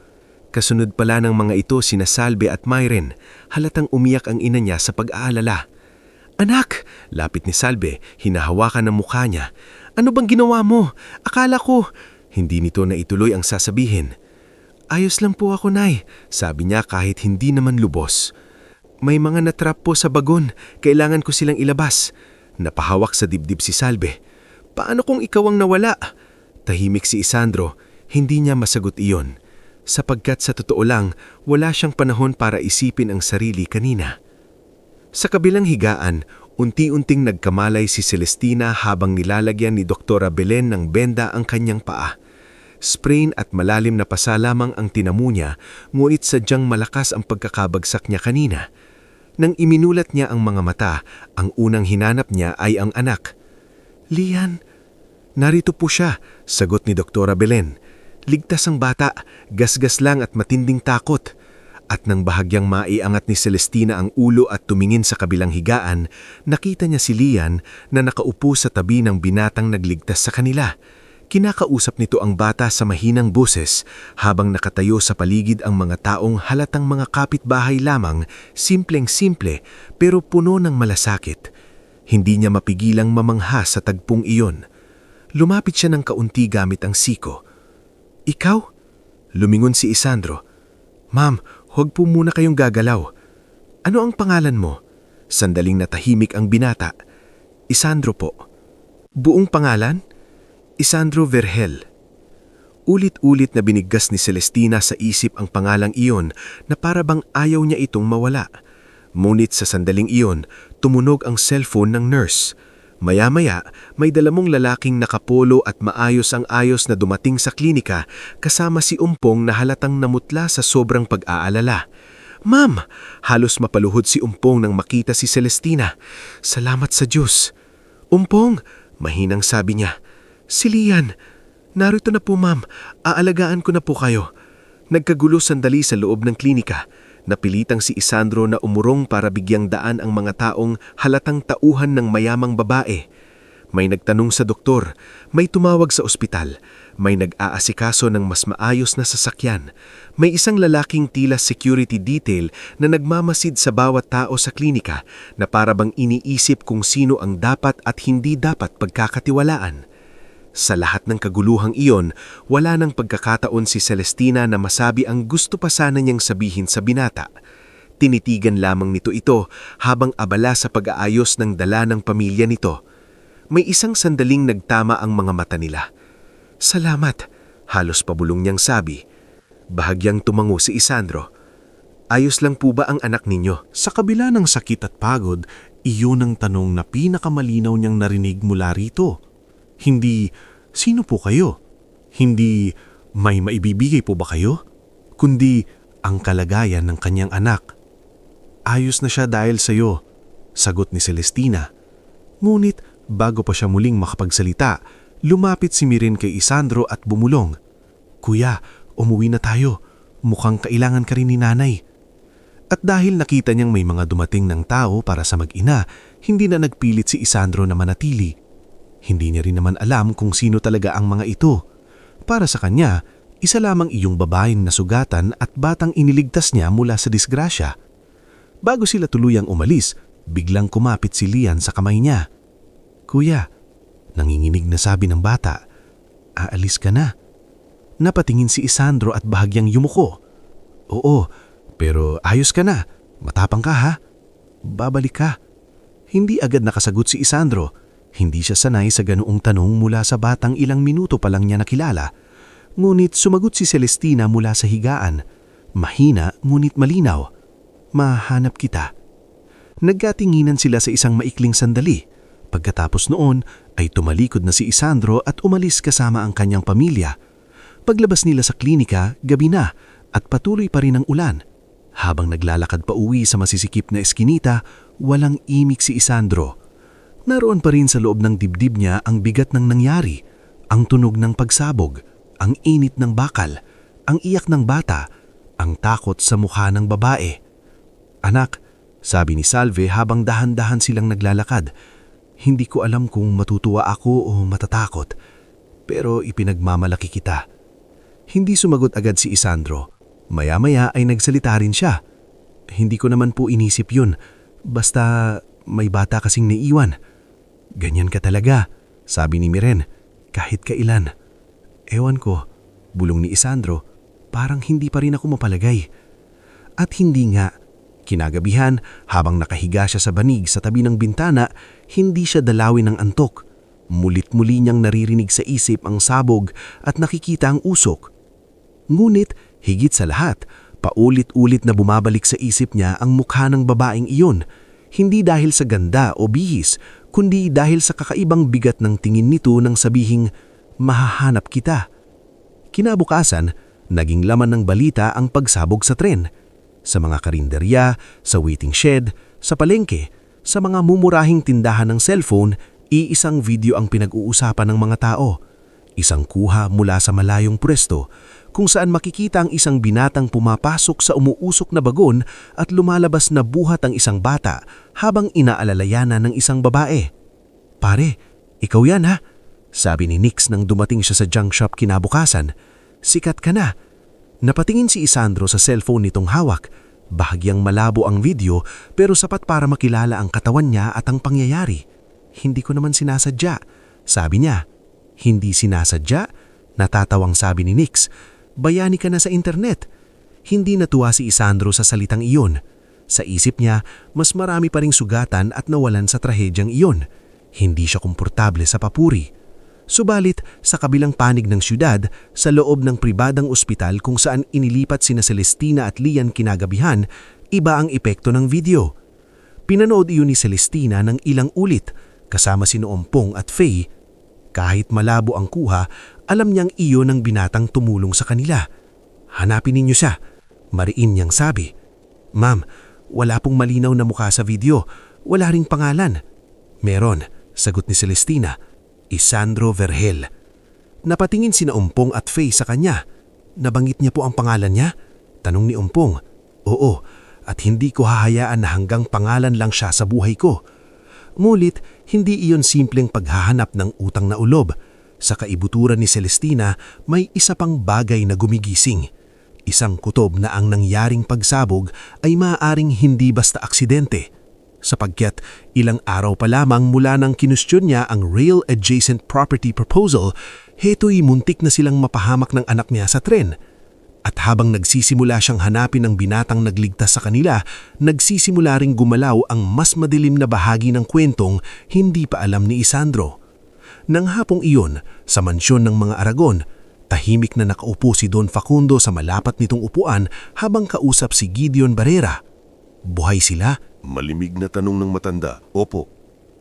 Kasunod pala ng mga ito sina Salve at Myren, halatang umiyak ang ina niya sa pag-aalala. "Anak," lapit ni Salve, hinahawakan ang mukha niya. "Ano bang ginawa mo? Akala ko..." Hindi nito na ituloy ang sasabihin. "Ayos lang po ako, Nay," sabi niya kahit hindi naman lubos. "May mga natrap po sa bagon, kailangan ko silang ilabas." Napahawak sa dibdib si Salve. "Paano kung ikaw ang nawala?" Tahimik si Isandro, hindi niya masagot iyon. Sapagkat sa totoo lang, wala siyang panahon para isipin ang sarili kanina. Sa kabilang higaan, unti-unting nagkamalay si Celestina habang nilalagyan ni Doktora Belen ng benda ang kanyang paa. Sprain at malalim na pasa lamang ang tinamu niya, ngunit sadyang malakas ang pagkakabagsak niya kanina. Nang iminulat niya ang mga mata, ang unang hinanap niya ay ang anak. "Lian." "Narito po siya," sagot ni Doktora Belen. Ligtas ang bata, gasgas lang at matinding takot. At nang bahagyang maiangat ni Celestina ang ulo at tumingin sa kabilang higaan, nakita niya si Lian na nakaupo sa tabi ng binatang nagligtas sa kanila. Kinakausap nito ang bata sa mahinang boses habang nakatayo sa paligid ang mga taong halatang mga kapitbahay lamang, simpleng-simple pero puno ng malasakit. Hindi niya mapigilang mamangha sa tagpong iyon. Lumapit siya ng kaunti gamit ang siko. "Ikaw?" Lumingon si Isandro. "Ma'am, huwag po muna kayong gagalaw. Ano ang pangalan mo?" Sandaling natahimik ang binata. "Isandro po." "Buong pangalan?" "Isandro Vergel." Ulit-ulit na binigkas ni Celestina sa isip ang pangalang iyon na para bang ayaw niya itong mawala. Ngunit sa sandaling iyon, tumunog ang cellphone ng nurse. Maya-maya, may dalamong lalaking nakapolo at maayos ang ayos na dumating sa klinika kasama si Umpong na halatang namutla sa sobrang pag-aalala. "Ma'am!" Halos mapaluhod si Umpong nang makita si Celestina. "Salamat sa Diyos." "Umpong!" Mahinang sabi niya. "Si Lian." "Narito na po ma'am, aalagaan ko na po kayo." Nagkagulo sandali sa loob ng klinika. Napilitang si Isandro na umurong para bigyang daan ang mga taong halatang tauhan ng mayamang babae. May nagtanong sa doktor, may tumawag sa ospital, may nag-aasikaso ng mas maayos na sasakyan, may isang lalaking tila security detail na nagmamasid sa bawat tao sa klinika na para bang iniisip kung sino ang dapat at hindi dapat pagkakatiwalaan. Sa lahat ng kaguluhang iyon, wala nang pagkakataon si Celestina na masabi ang gusto pa sana niyang sabihin sa binata. Tinitigan lamang nito ito habang abala sa pag-aayos ng dala ng pamilya nito. May isang sandaling nagtama ang mga mata nila. "Salamat," halos pabulong niyang sabi. Bahagyang tumango si Isandro. "Ayos lang po ba ang anak ninyo?" Sa kabila ng sakit at pagod, iyon ang tanong na pinakamalinaw niyang narinig mula rito. Hindi, "Sino po kayo?" Hindi, "May maibibigay po ba kayo?" Kundi, ang kalagayan ng kanyang anak. "Ayos na siya dahil sa iyo," sagot ni Celestina. Ngunit, bago pa siya muling makapagsalita, lumapit si Mirin kay Isandro at bumulong. "Kuya, umuwi na tayo. Mukhang kailangan ka rin ni nanay." At dahil nakita niyang may mga dumating ng tao para sa mag-ina, hindi na nagpilit si Isandro na manatili. Hindi niya rin naman alam kung sino talaga ang mga ito. Para sa kanya, isa lamang iyong babaeng nasugatan at batang iniligtas niya mula sa disgrasya. Bago sila tuluyang umalis, biglang kumapit si Lian sa kamay niya. "Kuya," nanginginig na sabi ng bata, "aalis ka na." Napatingin si Isandro at bahagyang yumuko. "Oo, pero ayos ka na. Matapang ka ha. Babalik ka." Hindi agad nakasagot si Isandro. Hindi siya sanay sa ganoong tanong mula sa batang ilang minuto pa lang niya nakilala. Ngunit sumagot si Celestina mula sa higaan. Mahina ngunit malinaw. Mahanap kita. Nagkatinginan sila sa isang maikling sandali. Pagkatapos noon ay tumalikod na si Isandro at umalis kasama ang kanyang pamilya. Paglabas nila sa klinika, gabi na at patuloy pa rin ang ulan. Habang naglalakad pa uwi sa masisikip na eskinita, walang imik si Isandro. Naroon pa rin sa loob ng dibdib niya ang bigat ng nangyari, ang tunog ng pagsabog, ang init ng bakal, ang iyak ng bata, ang takot sa mukha ng babae. Anak, sabi ni Salve habang dahan-dahan silang naglalakad, hindi ko alam kung matutuwa ako o matatakot, pero ipinagmamalaki kita. Hindi sumagot agad si Isandro. Maya-maya ay nagsalita rin siya. Hindi ko naman po inisip yun, basta may bata kasing naiwan. Ganyan ka talaga, sabi ni Miren, kahit kailan. Ewan ko, bulong ni Isandro, parang hindi pa rin ako mapalagay. At hindi nga. Kinagabihan, habang nakahiga siya sa banig sa tabi ng bintana, hindi siya dalawin ng antok. Mulit-muli niyang naririnig sa isip ang sabog at nakikita ang usok. Ngunit, higit sa lahat, paulit-ulit na bumabalik sa isip niya ang mukha ng babaeng iyon, hindi dahil sa ganda o bihis, kundi dahil sa kakaibang bigat ng tingin nito nang sabihing, mahahanap kita. Kinabukasan, naging laman ng balita ang pagsabog sa tren. Sa mga karinderya, sa waiting shed, sa palengke, sa mga mumurahing tindahan ng cellphone, iisang video ang pinag-uusapan ng mga tao. Isang kuha mula sa malayong pwesto, kung saan makikita ang isang binatang pumapasok sa umuusok na bagon at lumalabas na buhat ang isang bata habang inaalalayanan ng isang babae. Pare, ikaw yan ha? Sabi ni Nix nang dumating siya sa junk shop kinabukasan. Sikat ka na. Napatingin si Isandro sa cellphone nitong hawak. Bahagyang malabo ang video pero sapat para makilala ang katawan niya at ang pangyayari. Hindi ko naman sinasadya, sabi niya. Hindi sinasadya? Natatawang sabi ni Nix. Bayani ka na sa internet. Hindi natuwa si Isandro sa salitang iyon. Sa isip niya, mas marami pa ring sugatan at nawalan sa trahedyang iyon. Hindi siya komportable sa papuri. Subalit, sa kabilang panig ng syudad, sa loob ng pribadang ospital kung saan inilipat sina Celestina at Lian kinagabihan, iba ang epekto ng video. Pinanood iyon ni Celestina ng ilang ulit, kasama sina Ompong at Faye. Kahit malabo ang kuha, alam niyang iyon ang binatang tumulong sa kanila. Hanapin ninyo siya, mariin niyang sabi. Ma'am, wala pong malinaw na mukha sa video, wala ring pangalan. Meron, sagot ni Celestina. Isandro Vergel. Napatingin sina Ompong at Faye sa kanya. Nabanggit niya po ang pangalan niya? Tanong ni Ompong. Oo, at hindi ko hahayaan na hanggang pangalan lang siya sa buhay ko. Ngunit, hindi iyon simpleng paghahanap ng utang na ulob. Sa kaibuturan ni Celestina, may isa pang bagay na gumigising. Isang kutob na ang nangyaring pagsabog ay maaaring hindi basta aksidente. Sapagkat ilang araw pa lamang mula nang kinustyon niya ang Rail Adjacent Property Proposal, heto'y muntik na silang mapahamak ng anak niya sa tren. At habang nagsisimula siyang hanapin ang binatang nagligtas sa kanila, nagsisimula ring gumalaw ang mas madilim na bahagi ng kwentong hindi pa alam ni Isandro. Nang hapong iyon, sa mansyon ng mga Aragon, tahimik na nakaupo si Don Facundo sa malapat nitong upuan habang kausap si Gideon Barrera. Buhay sila? Malimig na tanong ng matanda. Opo,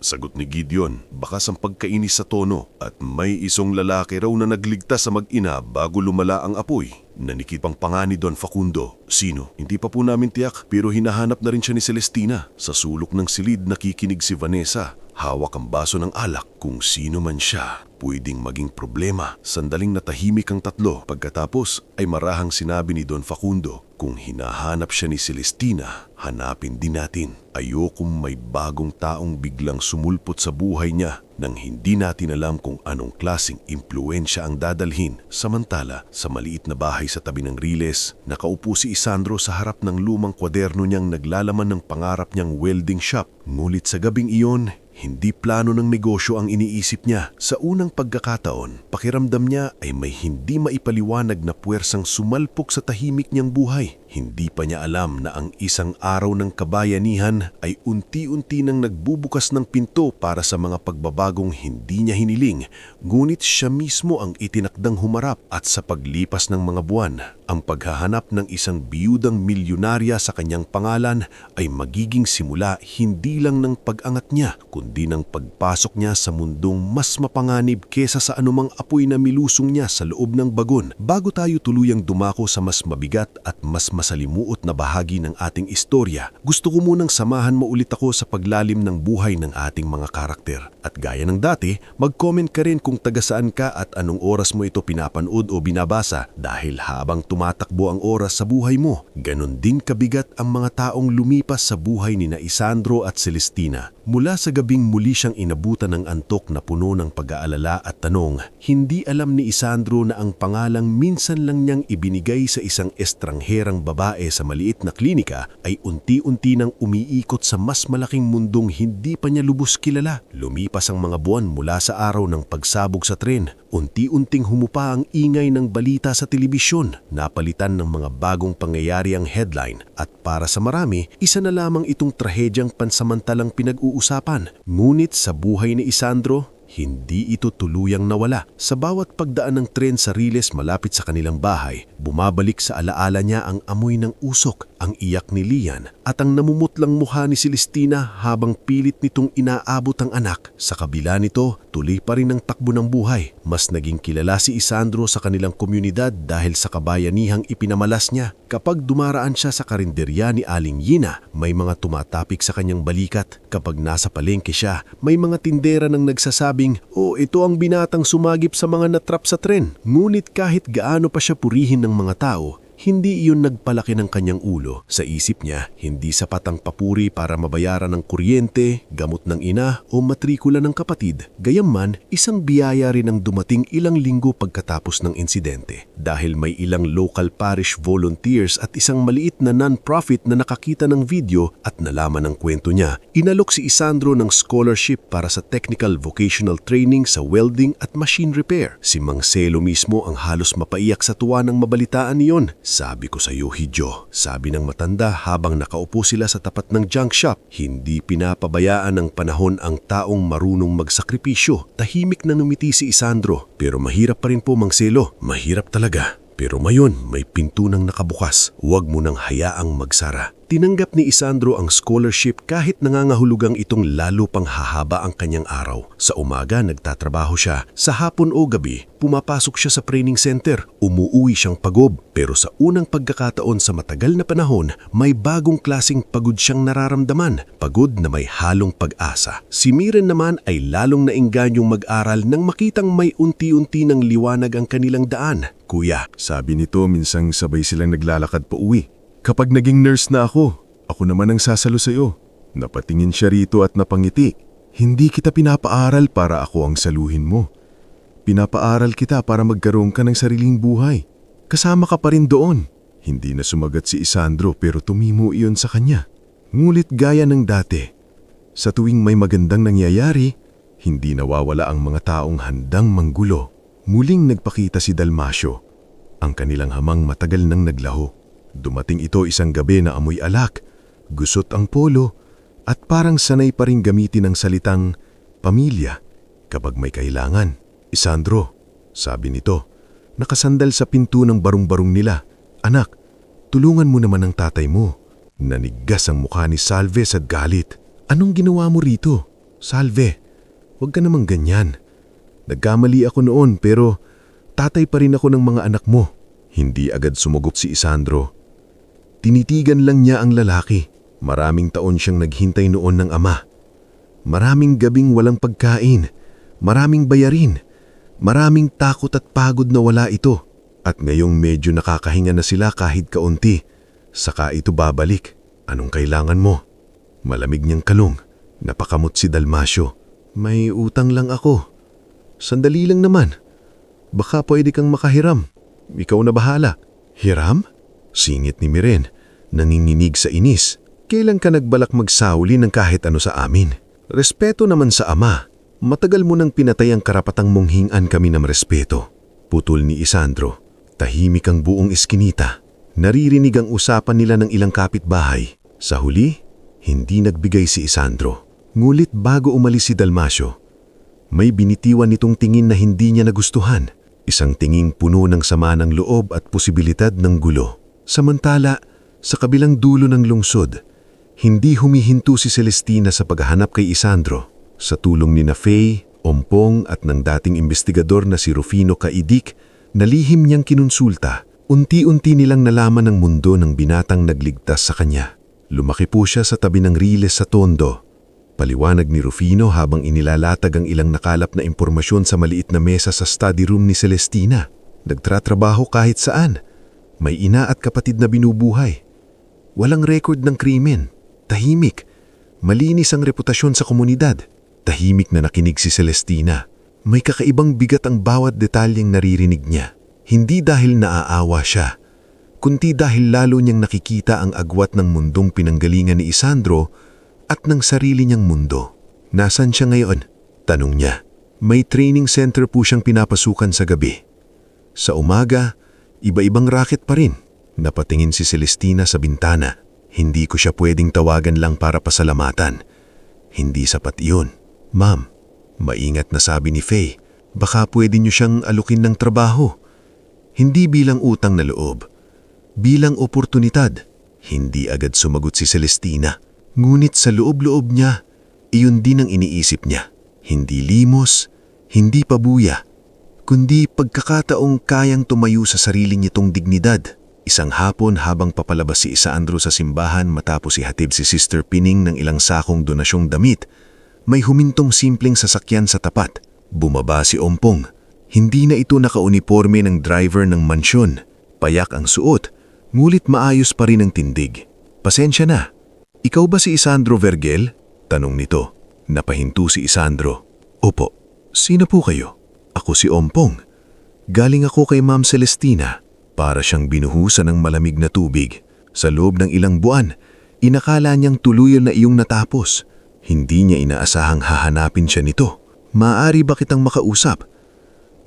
sagot ni Gideon, bakas ang pagkainis sa tono at may isang lalaki raw na nagligtas sa mag-ina bago lumala ang apoy. Nanikip ang panga ni Don Facundo. Sino? Hindi pa po namin tiyak pero hinahanap na rin siya ni Celestina. Sa sulok ng silid nakikinig si Vanessa. Hawak ang baso ng alak. Kung sino man siya, pwedeng maging problema. Sandaling natahimik ang tatlo. Pagkatapos ay marahang sinabi ni Don Facundo, kung hinahanap siya ni Celestina, hanapin din natin. Ayokong may bagong taong biglang sumulpot sa buhay niya nang hindi natin alam kung anong klaseng impluensya ang dadalhin. Samantala, sa maliit na bahay sa tabi ng Riles, nakaupo si Isandro sa harap ng lumang kwaderno niyang naglalaman ng pangarap niyang welding shop. Ngulit sa gabing iyon, hindi plano ng negosyo ang iniisip niya. Sa unang pagkakataon, pakiramdam niya ay may hindi maipaliwanag na puwersang sumalpok sa tahimik niyang buhay. Hindi pa niya alam na ang isang araw ng kabayanihan ay unti-unti nang nagbubukas ng pinto para sa mga pagbabagong hindi niya hiniling, ngunit siya mismo ang itinakdang humarap. At sa paglipas ng mga buwan, ang paghahanap ng isang biyudang milyonarya sa kanyang pangalan ay magiging simula hindi lang ng pag-angat niya, kundi ng pagpasok niya sa mundong mas mapanganib kesa sa anumang apoy na milusong niya sa loob ng bagon. Bago tayo tuluyang dumako sa mas mabigat at mas masalimuot na bahagi ng ating istorya, gusto ko munang samahan mo ulit ako sa paglalim ng buhay ng ating mga karakter. At gaya ng dati, mag-comment ka rin kung taga saan ka at anong oras mo ito pinapanood o binabasa, dahil habang tumatakbo ang oras sa buhay mo, ganon din kabigat ang mga taong lumipas sa buhay ni Isandro at Celestina. Mula sa gabing muli siyang inabutan ng antok na puno ng pag-aalala at tanong, hindi alam ni Isandro na ang pangalang minsan lang niyang ibinigay sa isang estrangherang babae sa maliit na klinika ay unti-unti nang umiikot sa mas malaking mundong hindi pa niya lubos kilala. Lumipas ang mga buwan mula sa araw ng pagsabog sa tren, unti-unting humupa ang ingay ng balita sa telebisyon, napalitan ng mga bagong pangyayari ang headline, at para sa marami, isa na lamang itong trahedyang pansamantalang pinag-uusapan. Ngunit sa buhay ni Isandro, hindi ito tuluyang nawala. Sa bawat pagdaan ng tren sa Riles malapit sa kanilang bahay, bumabalik sa alaala niya ang amoy ng usok, ang iyak ni Lian, at ang namumutlang mukha ni Celestina habang pilit nitong inaabot ang anak. Sa kabila nito, tuloy pa rin ang takbo ng buhay. Mas naging kilala si Isandro sa kanilang komunidad dahil sa kabayanihang ipinamalas niya. Kapag dumaraan siya sa karinderya ni Aling Yina, may mga tumatapik sa kanyang balikat. Kapag nasa palengke siya, may mga tindera nang nagsasabing, "Oh, ito ang binatang sumagip sa mga natrap sa tren." Ngunit kahit gaano pa siya purihin ng mga tao, hindi iyon nagpalaki ng kanyang ulo. Sa isip niya, hindi sapat ang papuri para mabayaran ng kuryente, gamot ng ina o matrikula ng kapatid. Gayunman, isang biyaya rin ang dumating ilang linggo pagkatapos ng insidente. Dahil may ilang local parish volunteers at isang maliit na non-profit na nakakita ng video at nalaman ang kwento niya, inalok si Isandro ng scholarship para sa technical vocational training sa welding at machine repair. Si Mang Celo mismo ang halos mapaiyak sa tuwa ng mabalitaan niyon. "Sabi ko sa iyo, Hidyo," sabi ng matanda habang nakaupo sila sa tapat ng junk shop, "hindi pinapabayaan ng panahon ang taong marunong magsakripisyo." Tahimik na numiti si Isandro. "Pero mahirap pa rin po, Mang Celo." "Mahirap talaga. Pero ngayon may pinto nang nakabukas. Huwag mo nang hayaang magsara." Tinanggap ni Isandro ang scholarship kahit nangangahulugang itong lalo pang hahaba ang kanyang araw. Sa umaga nagtatrabaho siya. Sa hapon o gabi, pumapasok siya sa training center. Umuuwi siyang pagod. Pero sa unang pagkakataon sa matagal na panahon, may bagong klaseng pagod siyang nararamdaman. Pagod na may halong pag-asa. Si Miren naman ay lalong naingganyong mag-aral nang makitang may unti-unti ng liwanag ang kanilang daan. "Kuya," sabi nito minsang sabay silang naglalakad pa uwi, "kapag naging nurse na ako naman ang sasalo sa iyo." Napatingin siya rito at napangiti. "Hindi kita pinapaaral para ako ang saluhin mo. Pinapaaral kita para magkaroon ka ng sariling buhay. Kasama ka pa rin doon." Hindi na sumagat si Isandro pero tumimo iyon sa kanya. Ngulit gaya ng dati, sa tuwing may magandang nangyayari, hindi nawawala ang mga taong handang manggulo. Muling nagpakita si Dalmasio. Ang kanilang hamang matagal nang naglaho. Dumating ito isang gabi na amoy alak, gusot ang polo, at parang sanay pa rin gamitin ang salitang pamilya kapag may kailangan. "Isandro," sabi nito, nakasandal sa pinto ng barong-barong nila, "Anak, tulungan mo naman ang tatay mo." Naniggas ang mukha ni Salve sa galit. "Anong ginawa mo rito? Salve, huwag ka namang ganyan. Nagkamali ako noon pero tatay pa rin ako ng mga anak mo." Hindi agad sumagot si Isandro. Tinitigan lang niya ang lalaki. Maraming taon siyang naghintay noon ng ama. Maraming gabing walang pagkain, maraming bayarin, maraming takot at pagod na wala ito. At ngayong medyo nakakahinga na sila kahit kaunti, saka ito babalik. "Anong kailangan mo?" Malamig niyang kalong. Napakamot si Dalmasio. "May utang lang ako." "Sandali lang naman. Baka pwede kang makahiram. Ikaw na bahala." "Hiram?" Singit ni Miren, nanginginig sa inis. "Kailan ka nagbalak magsauli ng kahit ano sa amin? Respeto naman sa ama. Matagal mo nang pinatay ang karapatang mong hingan kami ng respeto." Putol ni Isandro. Tahimik ang buong eskinita. Naririnig ang usapan nila ng ilang kapitbahay. Sa huli, hindi nagbigay si Isandro. Ngulit bago umalis si Dalmasio, may binitiwan nitong tingin na hindi niya nagustuhan. Isang tinging puno ng sama ng loob at posibilidad ng gulo. Samantala, sa kabilang dulo ng lungsod, hindi humihinto si Celestina sa paghahanap kay Isandro. Sa tulong ni Faye, Ompong at ng dating investigador na si Rufino Caidic, na lihim niyang kinonsulta, unti-unti nilang nalaman ang mundo ng binatang nagligtas sa kanya. Lumaki po siya sa tabi ng riles sa Tondo. Paliwanag ni Rufino habang inilalatag ang ilang nakalap na impormasyon sa maliit na mesa sa study room ni Celestina. Nagtratrabaho kahit saan. May ina at kapatid na binubuhay. Walang record ng krimen. Tahimik. Malinis ang reputasyon sa komunidad. Tahimik na nakinig si Celestina. May kakaibang bigat ang bawat detalyeng naririnig niya. Hindi dahil naaawa siya, kundi dahil lalo niyang nakikita ang agwat ng mundong pinanggalingan ni Isandro at ng sarili niyang mundo. Nasaan siya ngayon? Tanong niya. May training center po siyang pinapasukan sa gabi. Sa umaga, iba-ibang racket pa rin. Napatingin si Celestina sa bintana. Hindi ko siya pwedeng tawagan lang para pasalamatan. Hindi sapat iyon. Ma'am, maingat na sabi ni Faye, baka pwede niyo siyang alukin ng trabaho. Hindi bilang utang na loob, bilang oportunidad. Hindi agad sumagot si Celestina. Ngunit sa loob-loob niya, iyon din ang iniisip niya. Hindi limos, hindi pabuya, kundi pagkakataong kayang tumayo sa sarili nitong dignidad. Isang hapon habang papalabas si Isandro sa simbahan matapos ihatid si Sister Pining ng ilang sakong donasyong damit, may humintong simpleng sasakyan sa tapat. Bumaba si Ompong. Hindi na ito nakauniporme ng driver ng mansyon. Payak ang suot, ngulit maayos pa rin ang tindig. Pasensya na. Ikaw ba si Isandro Vergel? Tanong nito. Napahinto si Isandro. Opo. Sino po kayo? Ako si Ompong. Galing ako kay Ma'am Celestina. Para siyang binuhusan ng malamig na tubig. Sa loob ng ilang buwan, inakala niyang tuluyan na iyong natapos. Hindi niya inaasahang hahanapin siya nito. Maaari ba kitang makausap?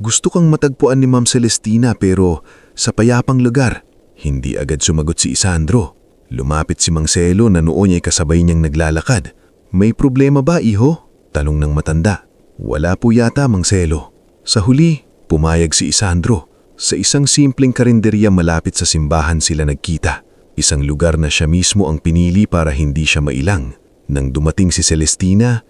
Gusto kang matagpuan ni Ma'am Celestina pero sa payapang lugar. Hindi agad sumagot si Isandro. Lumapit si Mang Celo na noon niya'y kasabay niyang naglalakad. May problema ba, iho? Tanong ng matanda. Wala po yata, Mang Celo. Sa huli, pumayag si Isandro. Sa isang simpleng karinderya malapit sa simbahan sila nagkita. Isang lugar na siya mismo ang pinili para hindi siya mailang. Nang dumating si Celestina,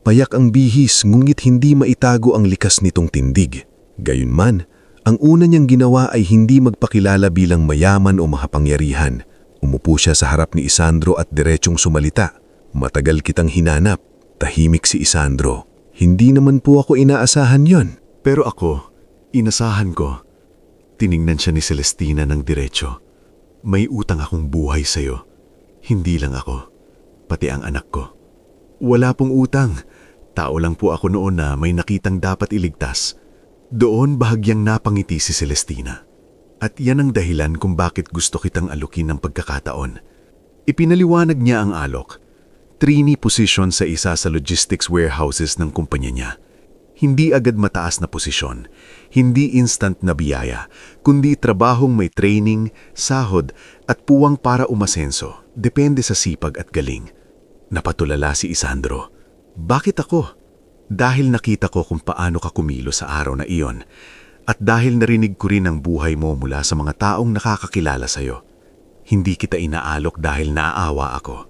payak ang bihis ngunit hindi maitago ang likas nitong tindig. Gayunman, ang una niyang ginawa ay hindi magpakilala bilang mayaman o makapangyarihan. Umupo siya sa harap ni Isandro at diretsyong sumalita. Matagal kitang hinanap. Tahimik si Isandro. Hindi naman po ako inaasahan yon. Pero ako, inasahan ko. Tiningnan siya ni Celestina ng diretsyo. May utang akong buhay sa'yo. Hindi lang ako, pati ang anak ko. Wala pong utang. Tao lang po ako noon na may nakitang dapat iligtas. Doon bahagyang napangiti si Celestina. At yan ang dahilan kung bakit gusto kitang alukin ng pagkakataon. Ipinaliwanag niya ang alok. Trainee position sa isa sa logistics warehouses ng kumpanya niya. Hindi agad mataas na posisyon, hindi instant na biyaya, kundi trabahong may training, sahod at puwang para umasenso, depende sa sipag at galing. Napatulala si Isandro. Bakit ako? Dahil nakita ko kung paano ka kumilo sa araw na iyon at dahil narinig ko rin ang buhay mo mula sa mga taong nakakakilala sa'yo. Hindi kita inaalok dahil naaawa ako.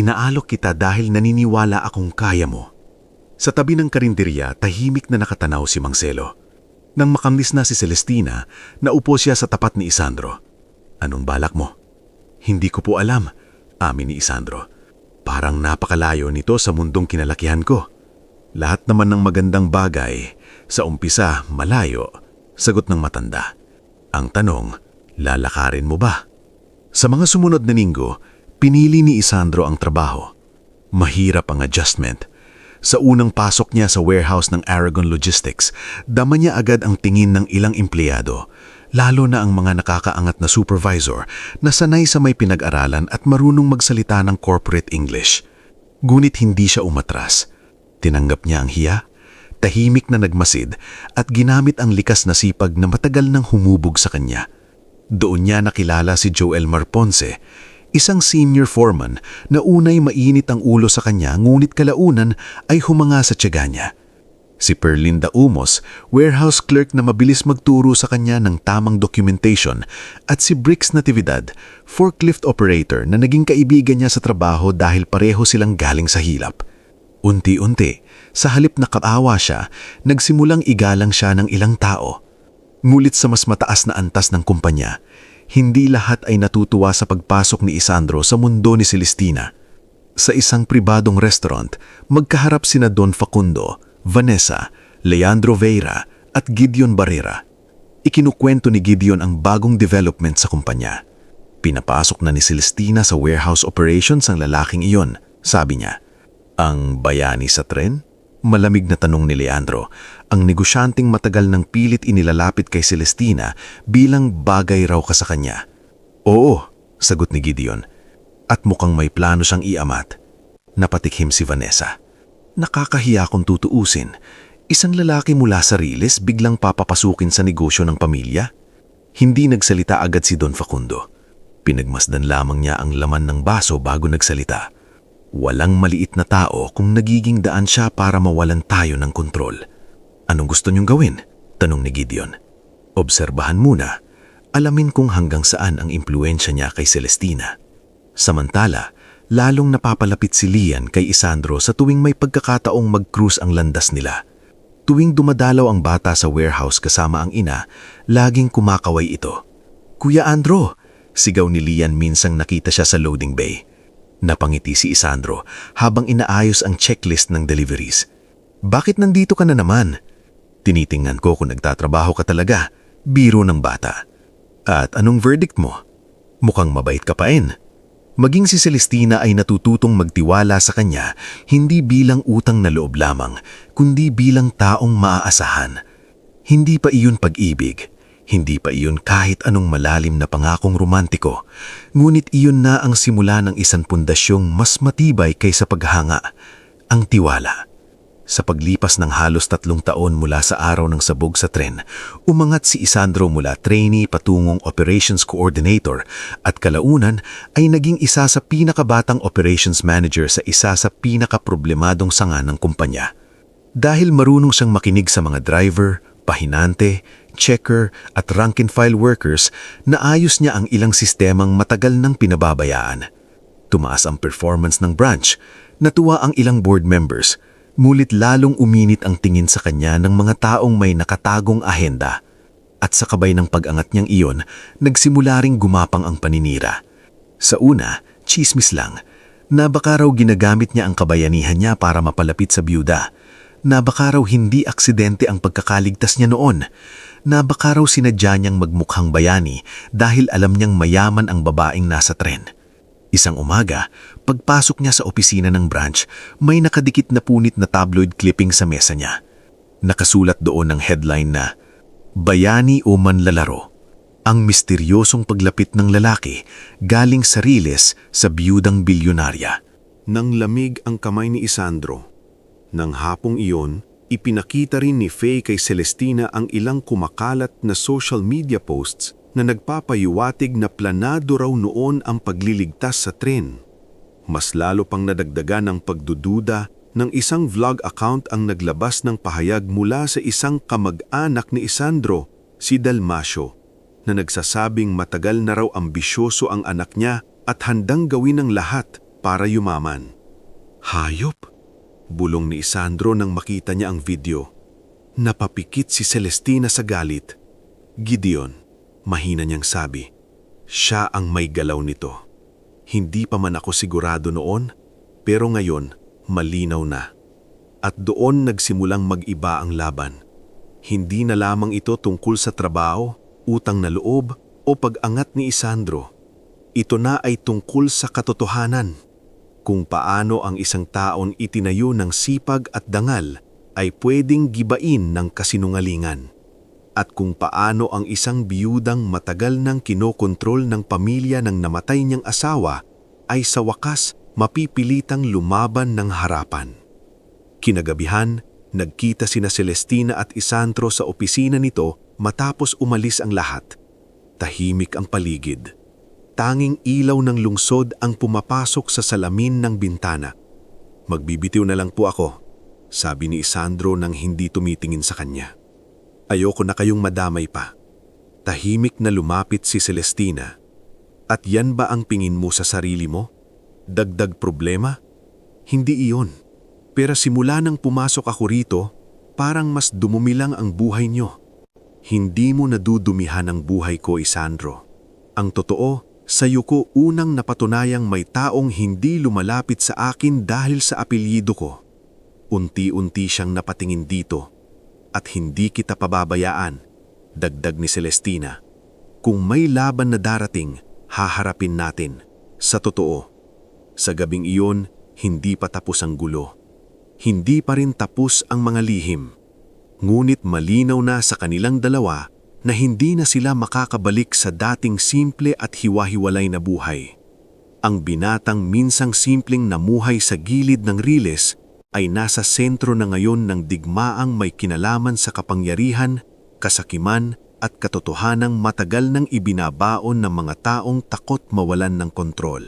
Inaalok kita dahil naniniwala akong kaya mo. Sa tabi ng karinderya, tahimik na nakatanaw si Mang Celo. Nang makamlis na si Celestina, naupo siya sa tapat ni Isandro. Anong balak mo? Hindi ko po alam, amin ni Isandro. Parang napakalayo nito sa mundong kinalakihan ko. Lahat naman ng magandang bagay, sa umpisa malayo, sagot ng matanda. Ang tanong, lalakarin mo ba? Sa mga sumunod na linggo, pinili ni Isandro ang trabaho. Mahirap ang adjustment. Sa unang pasok niya sa warehouse ng Aragon Logistics, dama niya agad ang tingin ng ilang empleyado, lalo na ang mga nakakaangat na supervisor na sanay sa may pinag-aralan at marunong magsalita ng corporate English. Ngunit hindi siya umatras. Tinanggap niya ang hiya, tahimik na nagmasid at ginamit ang likas na sipag na matagal nang humubog sa kanya. Doon niya nakilala si Joel Marponce, isang senior foreman na unay mainit ang ulo sa kanya ngunit kalaunan ay humanga sa tiyaga niya. Si Perlinda Umos, warehouse clerk na mabilis magturo sa kanya ng tamang documentation, at si Brix Natividad, forklift operator na naging kaibigan niya sa trabaho dahil pareho silang galing sa hilap. Unti-unti, sa halip na kaawa siya, nagsimulang igalang siya ng ilang tao. Ngulit sa mas mataas na antas ng kumpanya, hindi lahat ay natutuwa sa pagpasok ni Isandro sa mundo ni Celestina. Sa isang pribadong restaurant, magkaharap sina Don Facundo, Vanessa, Leandro Veira at Gideon Barrera. Ikinukwento ni Gideon ang bagong development sa kumpanya. Pinapasok na ni Celestina sa warehouse operations ang lalaking iyon, sabi niya. Ang bayani sa tren? Malamig na tanong ni Leandro, ang negosyanteng matagal ng pilit inilalapit kay Celestina bilang bagay raw ka sa kanya. Oo, sagot ni Gideon. At mukhang may plano siyang iamat. Napatikhim si Vanessa. Nakakahiya kung tutuusin. Isang lalaki mula sa Riles biglang papapasukin sa negosyo ng pamilya? Hindi nagsalita agad si Don Facundo. Pinagmasdan lamang niya ang laman ng baso bago nagsalita. Walang maliit na tao kung nagiging daan siya para mawalan tayo ng kontrol. Anong gusto niyong gawin? Tanong ni Gideon. Obserbahan muna. Alamin kung hanggang saan ang impluensya niya kay Celestina. Samantala, lalong napapalapit si Lian kay Isandro sa tuwing may pagkakataong mag-cruise ang landas nila. Tuwing dumadalaw ang bata sa warehouse kasama ang ina, laging kumakaway ito. Kuya Andro! Sigaw ni Lian minsang nakita siya sa loading bay. Napangiti si Isandro habang inaayos ang checklist ng deliveries. Bakit nandito ka na naman? Tinitingnan ko kung nagtatrabaho ka talaga, biro ng bata. At anong verdict mo? Mukhang mabait ka pa rin. Maging si Celestina ay natututong magtiwala sa kanya hindi bilang utang na loob lamang, kundi bilang taong maaasahan. Hindi pa iyon pag-ibig, hindi pa iyon kahit anong malalim na pangakong romantiko, ngunit iyon na ang simula ng isang pundasyong mas matibay kaysa paghanga, ang tiwala. Sa paglipas ng halos 3 taon mula sa araw ng sabog sa tren, umangat si Isandro mula trainee patungong operations coordinator at kalaunan ay naging isa sa pinakabatang operations manager sa isa sa pinakaproblemadong sanga ng kumpanya. Dahil marunong siyang makinig sa mga driver, pahinante, checker at rank-and-file workers, naayos niya ang ilang sistemang matagal nang pinababayaan. Tumaas ang performance ng branch, natuwa ang ilang board members, ngulit lalong uminit ang tingin sa kanya ng mga taong may nakatagong ahenda. At sa kabay ng pag-angat niyang iyon, nagsimula ring gumapang ang paninira. Sa una, chismis lang, na baka raw ginagamit niya ang kabayanihan niya para mapalapit sa byuda, na baka raw hindi aksidente ang pagkakaligtas niya noon, na baka raw sinadya niyang magmukhang bayani dahil alam niyang mayaman ang babaeng nasa tren. Isang umaga, pagpasok niya sa opisina ng branch, may nakadikit na punit na tabloid clipping sa mesa niya. Nakasulat doon ang headline na, Bayani o Manlalaro, ang misteryosong paglapit ng lalaki galing sa Riles sa biyudang bilyonarya. Nang lamig ang kamay ni Isandro. Nang hapong iyon, ipinakita rin ni Faye kay Celestina ang ilang kumakalat na social media posts na nagpapayuwatig na planado raw noon ang pagliligtas sa tren. Mas lalo pang nadagdagan ng pagdududa ng isang vlog account ang naglabas ng pahayag mula sa isang kamag-anak ni Isandro, si Dalmasio, na nagsasabing matagal na raw ambisyoso ang anak niya at handang gawin ang lahat para yumaman. Hayop! Bulong ni Isandro nang makita niya ang video. Napapikit si Celestina sa galit. Gideon, mahina niyang sabi, siya ang may galaw nito. Hindi pa man ako sigurado noon, pero ngayon malinaw na. At doon nagsimulang mag-iba ang laban. Hindi na lamang ito tungkol sa trabaho, utang na loob o pag-angat ni Isandro. Ito na ay tungkol sa katotohanan. Kung paano ang isang taon itinayo ng sipag at dangal ay pwedeng gibain ng kasinungalingan. At kung paano ang isang biyudang matagal nang kinokontrol ng pamilya ng namatay niyang asawa ay sa wakas mapipilitang lumaban ng harapan. Kinagabihan, nagkita sina Celestina at Isandro sa opisina nito matapos umalis ang lahat. Tahimik ang paligid. Tanging ilaw ng lungsod ang pumapasok sa salamin ng bintana. Magbibitiw na lang po ako, sabi ni Isandro nang hindi tumitingin sa kanya. Ayoko na kayong madamay pa. Tahimik na lumapit si Celestina. At yan ba ang pingin mo sa sarili mo? Dagdag problema? Hindi iyon. Pero simula nang pumasok ako rito, parang mas dumumilang ang buhay nyo. Hindi mo nadudumihan ang buhay ko, Isandro. Ang totoo, sa'yo ko unang napatunayang may taong hindi lumalapit sa akin dahil sa apelyido ko. Unti-unti siyang napatingin dito at hindi kita pababayaan, dagdag ni Celestina. Kung may laban na darating, haharapin natin. Sa totoo, sa gabing iyon, hindi pa tapos ang gulo. Hindi pa rin tapos ang mga lihim. Ngunit malinaw na sa kanilang dalawa na hindi na sila makakabalik sa dating simple at hiwa-hiwalay na buhay. Ang binatang minsang simpleng namuhay sa gilid ng riles ay nasa sentro na ngayon ng digmaang may kinalaman sa kapangyarihan, kasakiman at katotohanang matagal nang ibinabaon ng mga taong takot mawalan ng kontrol.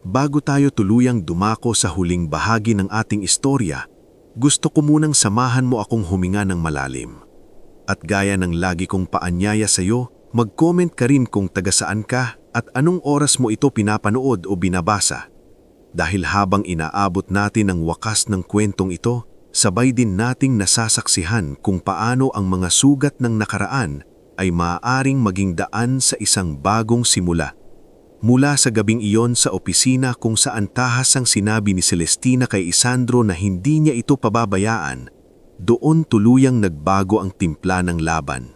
Bago tayo tuluyang dumako sa huling bahagi ng ating istorya, gusto ko munang samahan mo akong huminga ng malalim. At gaya ng lagi kong paanyaya sa iyo, mag-comment ka rin kung taga saan ka at anong oras mo ito pinapanood o binabasa. Dahil habang inaabot natin ang wakas ng kwentong ito, sabay din nating nasasaksihan kung paano ang mga sugat ng nakaraan ay maaaring maging daan sa isang bagong simula. Mula sa gabing iyon sa opisina kung saan tahas ang sinabi ni Celestina kay Isandro na hindi niya ito pababayaan, doon tuluyang nagbago ang timpla ng laban.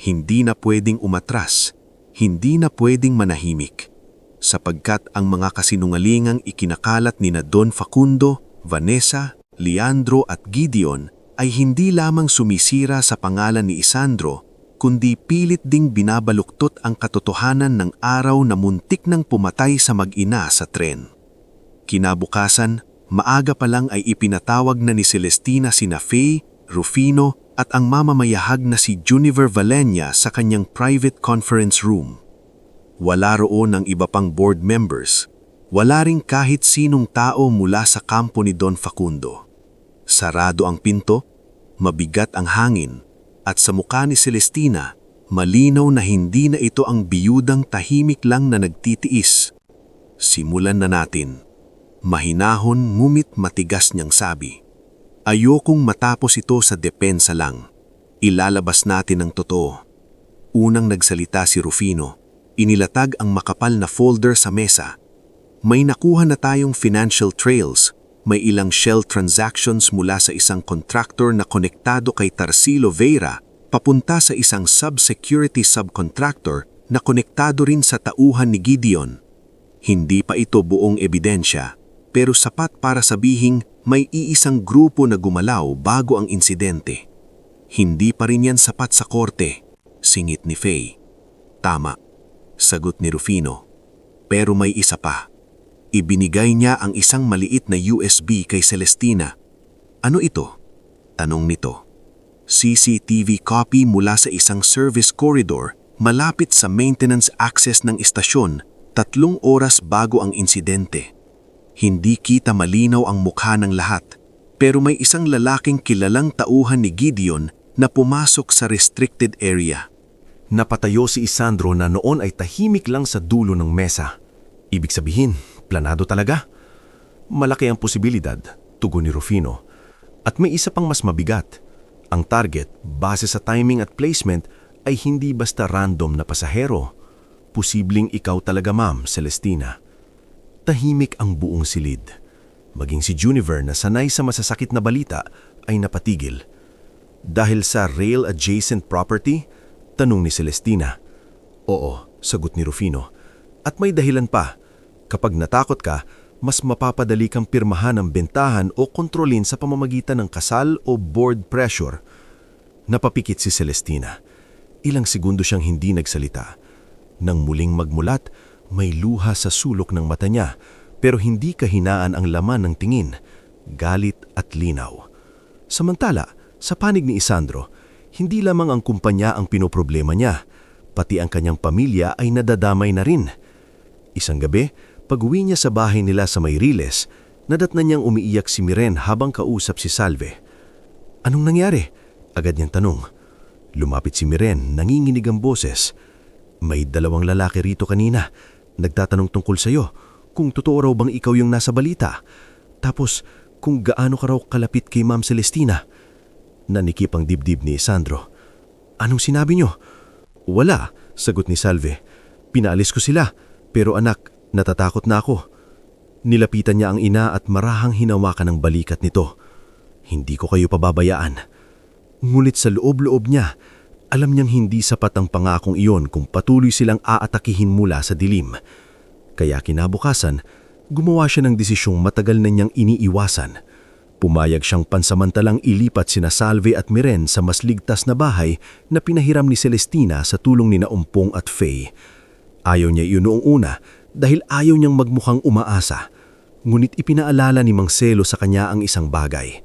Hindi na pwedeng umatras, hindi na pwedeng manahimik, sapagkat ang mga kasinungalingang ikinakalat ni na Don Facundo, Vanessa, Leandro at Gideon ay hindi lamang sumisira sa pangalan ni Isandro, kundi pilit ding binabaluktot ang katotohanan ng araw na muntik nang pumatay sa mag-ina sa tren. Kinabukasan, maaga pa lang ay ipinatawag na ni Celestina sina Faye, Rufino at ang mamamayahag na si Juniver Valenia sa kanyang private conference room. Wala roon ang iba pang board members. Wala ring kahit sinong tao mula sa kampo ni Don Facundo. Sarado ang pinto, mabigat ang hangin, at sa mukha ni Celestina, malinaw na hindi na ito ang biyudang tahimik lang na nagtitiis. Simulan na natin. Mahinahon ngumit matigas niyang sabi. Ayokong matapos ito sa depensa lang. Ilalabas natin ang totoo. Unang nagsalita si Rufino. Inilatag ang makapal na folder sa mesa. May nakuha na tayong financial trails. May ilang shell transactions mula sa isang contractor na konektado kay Tarsilo Veira papunta sa isang sub-security subcontractor na konektado rin sa tauhan ni Gideon. Hindi pa ito buong ebidensya, pero sapat para sabihing may iisang grupo na gumalaw bago ang insidente. Hindi pa rin yan sapat sa korte, singit ni Faye. Tama, sagot ni Rufino. Pero may isa pa. Ibinigay niya ang isang maliit na USB kay Celestina. Ano ito? Tanong nito. CCTV copy mula sa isang service corridor malapit sa maintenance access ng istasyon 3 oras bago ang insidente. Hindi kita malinaw ang mukha ng lahat, pero may isang lalaking kilalang tauhan ni Gideon na pumasok sa restricted area. Napatayo si Isandro na noon ay tahimik lang sa dulo ng mesa. Ibig sabihin, planado talaga. Malaki ang posibilidad, tugon ni Rufino. At may isa pang mas mabigat. Ang target, base sa timing at placement, ay hindi basta random na pasahero. Posibleng ikaw talaga, Ma'am Celestina. Tahimik ang buong silid. Maging si Juniver na sanay sa masasakit na balita ay napatigil. Dahil sa rail-adjacent property? Tanong ni Celestina. Oo, sagot ni Rufino. At may dahilan pa. Kapag natakot ka, mas mapapadali kang pirmahan ng bentahan o kontrolin sa pamamagitan ng kasal o board pressure. Napapikit si Celestina. Ilang segundo siyang hindi nagsalita. Nang muling magmulat, may luha sa sulok ng mata niya, pero hindi kahinaan ang laman ng tingin, galit at linaw. Samantala, sa panig ni Isandro, hindi lamang ang kumpanya ang pinoproblema niya, pati ang kanyang pamilya ay nadadamay na rin. Isang gabi, pag-uwi niya sa bahay nila sa Mayriles, nadatnan niyang umiiyak si Miren habang kausap si Salve. Anong nangyari? Agad niyang tanong. Lumapit si Miren, nanginginig ang boses. May 2 lalaki rito kanina. Nagtatanong tungkol sa'yo, kung totoo raw bang ikaw yung nasa balita. Tapos, kung gaano ka raw kalapit kay Ma'am Celestina. Nanikip ang dibdib ni Sandro. Anong sinabi niyo? Wala, sagot ni Salve. Pinaalis ko sila, pero anak, natatakot na ako. Nilapitan niya ang ina at marahang hinawakan ang balikat nito. Hindi ko kayo pababayaan. Ngulit sa loob-loob niya, alam niyang hindi sapat ang pangakong iyon kung patuloy silang aatakihin mula sa dilim. Kaya kinabukasan, gumawa siya ng desisyong matagal na niyang iniiwasan. Pumayag siyang pansamantalang ilipat sina Salve at Miren sa mas ligtas na bahay na pinahiram ni Celestina sa tulong ni Umpong at Faye. Ayaw niya iyon noong una dahil ayaw niyang magmukhang umaasa. Ngunit ipinaalala ni Mang Selo sa kanya ang isang bagay.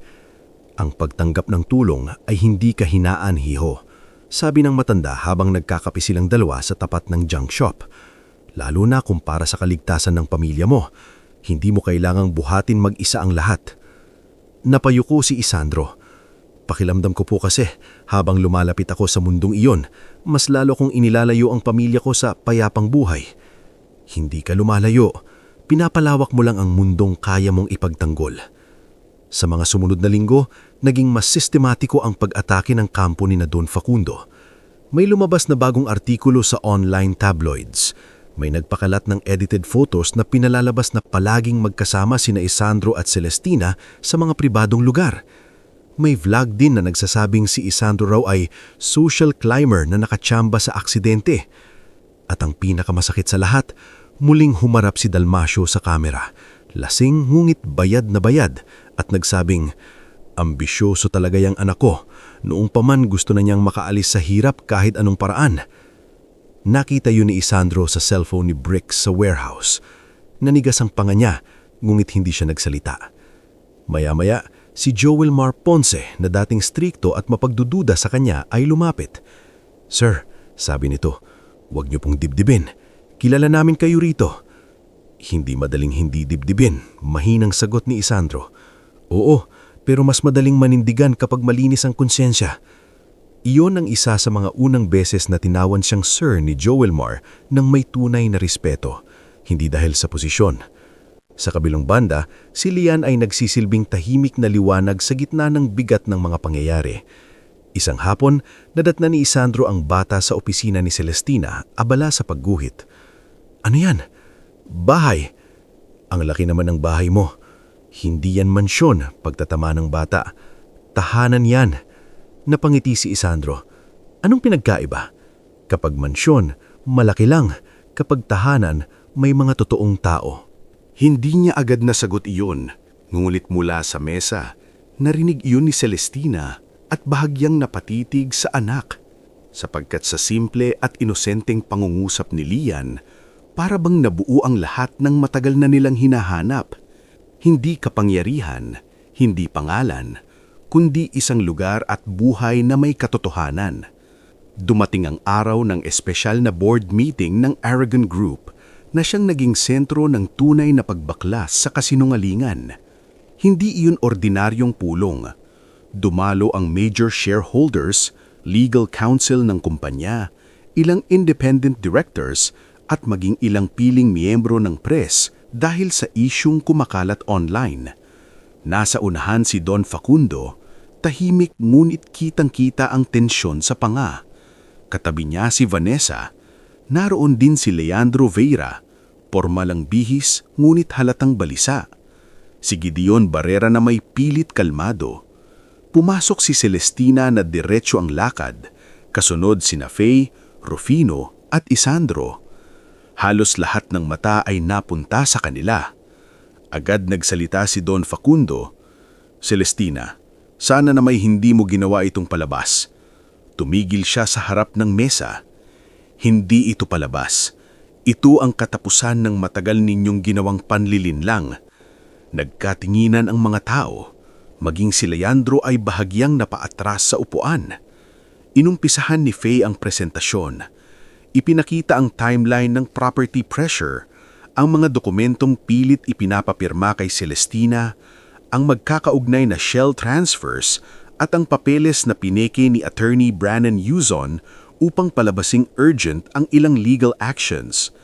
Ang pagtanggap ng tulong ay hindi kahinaan, hiho. Sabi ng matanda habang nagkakape silang dalawa sa tapat ng junk shop. Lalo na kung para sa kaligtasan ng pamilya mo, hindi mo kailangang buhatin mag-isa ang lahat. Napayuko si Isandro. Pakilamdam ko po kasi, habang lumalapit ako sa mundong iyon, mas lalo kong inilalayo ang pamilya ko sa payapang buhay. Hindi ka lumalayo, pinapalawak mo lang ang mundong kaya mong ipagtanggol. Sa mga sumunod na linggo, naging mas sistematiko ang pag-atake ng kampo ni Don Facundo. May lumabas na bagong artikulo sa online tabloids. May nagpakalat ng edited photos na pinalalabas na palaging magkasama sina Isandro at Celestina sa mga pribadong lugar. May vlog din na nagsasabing si Isandro raw ay social climber na nakatsamba sa aksidente. At ang pinakamasakit sa lahat, muling humarap si Dalmasio sa kamera. Lasing ngunit bayad na bayad at nagsabing, ambisyoso talaga yung anak ko. Noong pa man gusto na niyang makaalis sa hirap kahit anong paraan. Nakita yun ni Isandro sa cellphone ni Bricks sa warehouse. Nanigas ang panga niya, ngunit hindi siya nagsalita. Maya-maya, si Joel Mar Ponce na dating strikto at mapagdududa sa kanya ay lumapit. Sir, sabi nito, huwag niyo pong dibdibin. Kilala namin kayo rito. Hindi madaling hindi dibdibin, mahinang sagot ni Isandro. Oo, pero mas madaling manindigan kapag malinis ang konsensya. Iyon ang isa sa mga unang beses na tinawan siyang sir ni Joel Mar nang may tunay na respeto, hindi dahil sa posisyon. Sa kabilang banda, si Lian ay nagsisilbing tahimik na liwanag sa gitna ng bigat ng mga pangyayari. Isang hapon, nadatnan ni Isandro ang bata sa opisina ni Celestina, abala sa pagguhit. Ano yan? Bahay. Ang laki naman ng bahay mo. Hindi yan mansyon, pagtatama ng bata. Tahanan yan. Napangiti si Isandro. Anong pinagkaiba? Kapag mansyon, malaki lang. Kapag tahanan, may mga totoong tao. Hindi niya agad nasagot iyon, ngunit mula sa mesa, narinig iyon ni Celestina at bahagyang napatitig sa anak. Sapagkat sa simple at inosenteng pangungusap ni Lian, para bang nabuo ang lahat ng matagal na nilang hinahanap. Hindi kapangyarihan, hindi pangalan, kundi isang lugar at buhay na may katotohanan. Dumating ang araw ng espesyal na board meeting ng Aragon Group na siyang naging sentro ng tunay na pagbaklas sa kasinungalingan. Hindi iyon ordinaryong pulong. Dumalo ang major shareholders, legal counsel ng kumpanya, ilang independent directors, at maging ilang piling miyembro ng press dahil sa isyung kumakalat online. Nasa unahan si Don Facundo, tahimik ngunit kitang-kita ang tensyon sa panga. Katabi niya si Vanessa, naroon din si Leandro Veira, pormalang bihis ngunit halatang balisa. Si Gideon Barrera na may pilit kalmado. Pumasok si Celestina na diretso ang lakad, kasunod sina Faye, Rufino at Isandro. Halos lahat ng mata ay napunta sa kanila. Agad nagsalita si Don Facundo, Celestina, sana na may hindi mo ginawa itong palabas. Tumigil siya sa harap ng mesa. Hindi ito palabas. Ito ang katapusan ng matagal ninyong ginawang panlilinlang. Nagkatinginan ang mga tao. Maging si Leandro ay bahagyang napaatras sa upuan. Inumpisahan ni Faye ang presentasyon. Ipinakita ang timeline ng property pressure, ang mga dokumentong pilit ipinapapirma kay Celestina, ang magkakaugnay na shell transfers at ang papeles na pineke ni Attorney Brannon Yuzon upang palabasing urgent ang ilang legal actions.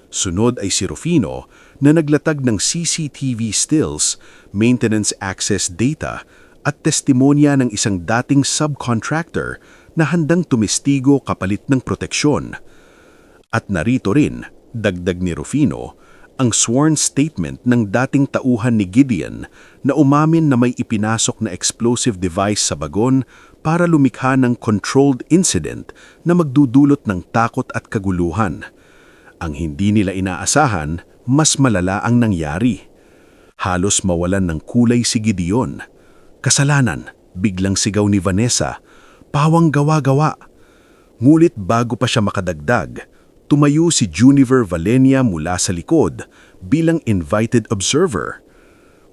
Sunod ay si Rufino na naglatag ng CCTV stills, maintenance access data at testimonya ng isang dating subcontractor na handang tumestigo kapalit ng proteksyon. At narito rin, dagdag ni Rufino, ang sworn statement ng dating tauhan ni Gideon na umamin na may ipinasok na explosive device sa bagon para lumikha ng controlled incident na magdudulot ng takot at kaguluhan. Ang hindi nila inaasahan, mas malala ang nangyari. Halos mawalan ng kulay si Gideon. Kasalanan, biglang sigaw ni Vanessa, pawang gawa-gawa. Ngulit bago pa siya makadagdag, tumayo si Juniver Valenia mula sa likod bilang invited observer.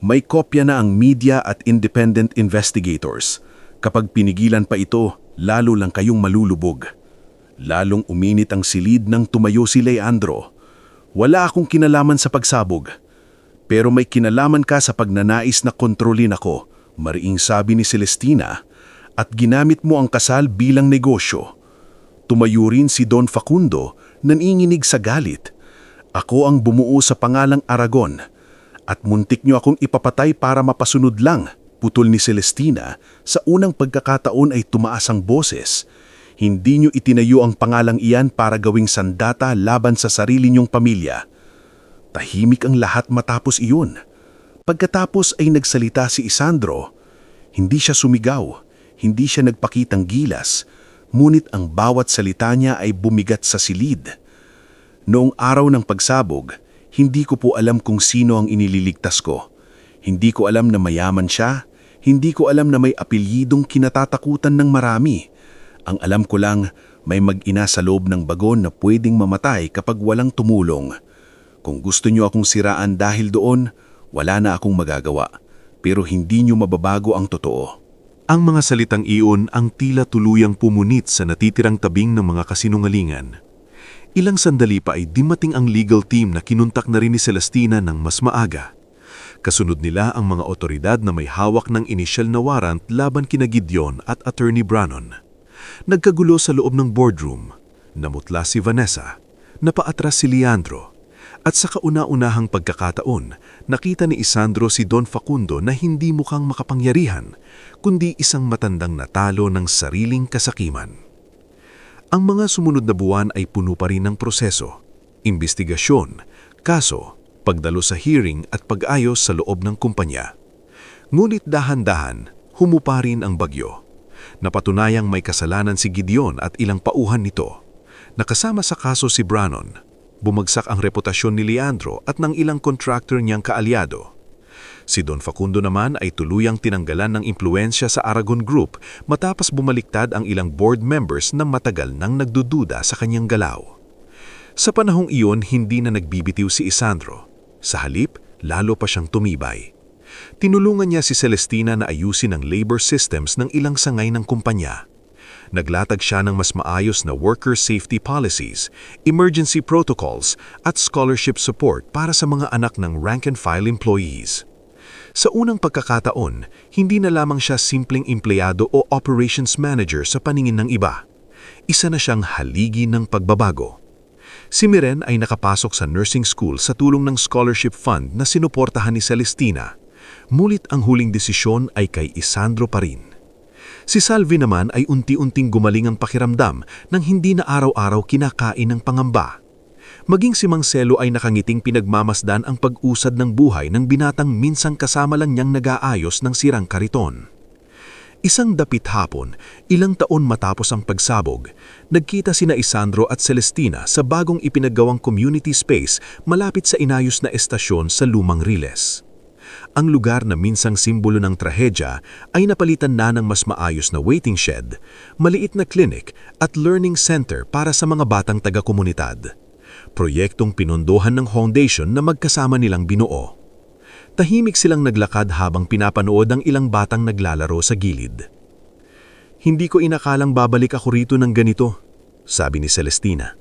May kopya na ang media at independent investigators. Kapag pinigilan pa ito, lalo lang kayong malulubog. Lalong uminit ang silid nang tumayo si Leandro. Wala akong kinalaman sa pagsabog. Pero may kinalaman ka sa pagnanais na kontrolin ako, mariing sabi ni Celestina, at ginamit mo ang kasal bilang negosyo. Tumayo rin si Don Facundo, nanginginig sa galit. Ako ang bumuo sa pangalang Aragon, at muntik niyo akong ipapatay para mapasunod lang, putol ni Celestina. Sa unang pagkakataon ay tumaas ang boses. Hindi niyo itinayo ang pangalang iyan para gawing sandata laban sa sarili niyong pamilya. Tahimik ang lahat matapos iyon. Pagkatapos ay nagsalita si Isandro. Hindi siya sumigaw, hindi siya nagpakitang gilas, ngunit ang bawat salita niya ay bumigat sa silid. Noong araw ng pagsabog, hindi ko po alam kung sino ang inililigtas ko. Hindi ko alam na mayaman siya, hindi ko alam na may apelyidong kinatatakutan ng marami. Ang alam ko lang, may mag-ina sa loob ng bagon na pwedeng mamatay kapag walang tumulong. Kung gusto niyo akong siraan dahil doon, wala na akong magagawa. Pero hindi niyo mababago ang totoo. Ang mga salitang iyon ang tila tuluyang pumunit sa natitirang tabing ng mga kasinungalingan. Ilang sandali pa ay dumating ang legal team na kinuntak na rin ni Celestina ng mas maaga. Kasunod nila ang mga otoridad na may hawak ng inisyal na warrant laban kina Gideon at Attorney Brannon. Nagkagulo sa loob ng boardroom. Namutla si Vanessa, napaatras si Leandro. At sa kauna-unahang pagkakataon, nakita ni Isandro si Don Facundo na hindi mukhang makapangyarihan, kundi isang matandang natalo ng sariling kasakiman. Ang mga sumunod na buwan ay puno pa rin ng proseso, imbestigasyon, kaso, pagdalo sa hearing at pag-ayos sa loob ng kumpanya. Ngunit dahan-dahan, humupa rin ang bagyo. Napatunayang may kasalanan si Gideon at ilang pauhan nito. Nakasama sa kaso si Brannon. Bumagsak ang reputasyon ni Leandro at ng ilang contractor niyang kaalyado. Si Don Facundo naman ay tuluyang tinanggalan ng impluensya sa Aragon Group matapos bumaliktad ang ilang board members na matagal nang nagdududa sa kanyang galaw. Sa panahong iyon, hindi na nagbibitiw si Isandro. Sa halip, lalo pa siyang tumibay. Tinulungan niya si Celestina na ayusin ang labor systems ng ilang sangay ng kumpanya. Naglatag siya ng mas maayos na worker safety policies, emergency protocols at scholarship support para sa mga anak ng rank-and-file employees. Sa unang pagkakataon, hindi na lamang siya simpleng empleyado o operations manager sa paningin ng iba. Isa na siyang haligi ng pagbabago. Si Miren ay nakapasok sa nursing school sa tulong ng scholarship fund na sinuportahan ni Celestina. Mulit ang huling desisyon ay kay Isandro pa rin. Si Salvi naman ay unti-unting gumaling ang pakiramdam nang hindi na araw-araw kinakain ng pangamba. Maging si Mang Celo ay nakangiting pinagmamasdan ang pag-usad ng buhay ng binatang minsang kasama lang niyang nag-aayos ng sirang kariton. Isang dapit hapon, ilang taon matapos ang pagsabog, nagkita sina Isandro at Celestina sa bagong ipinagawang community space malapit sa inayos na estasyon sa Lumang Riles. Ang lugar na minsang simbolo ng trahedya ay napalitan na ng mas maayos na waiting shed, maliit na clinic at learning center para sa mga batang taga-komunidad. Proyektong pinondohan ng foundation na magkasama nilang binuo. Tahimik silang naglakad habang pinapanood ang ilang batang naglalaro sa gilid. "Hindi ko inakalang babalik ako rito ng ganito," sabi ni Celestina.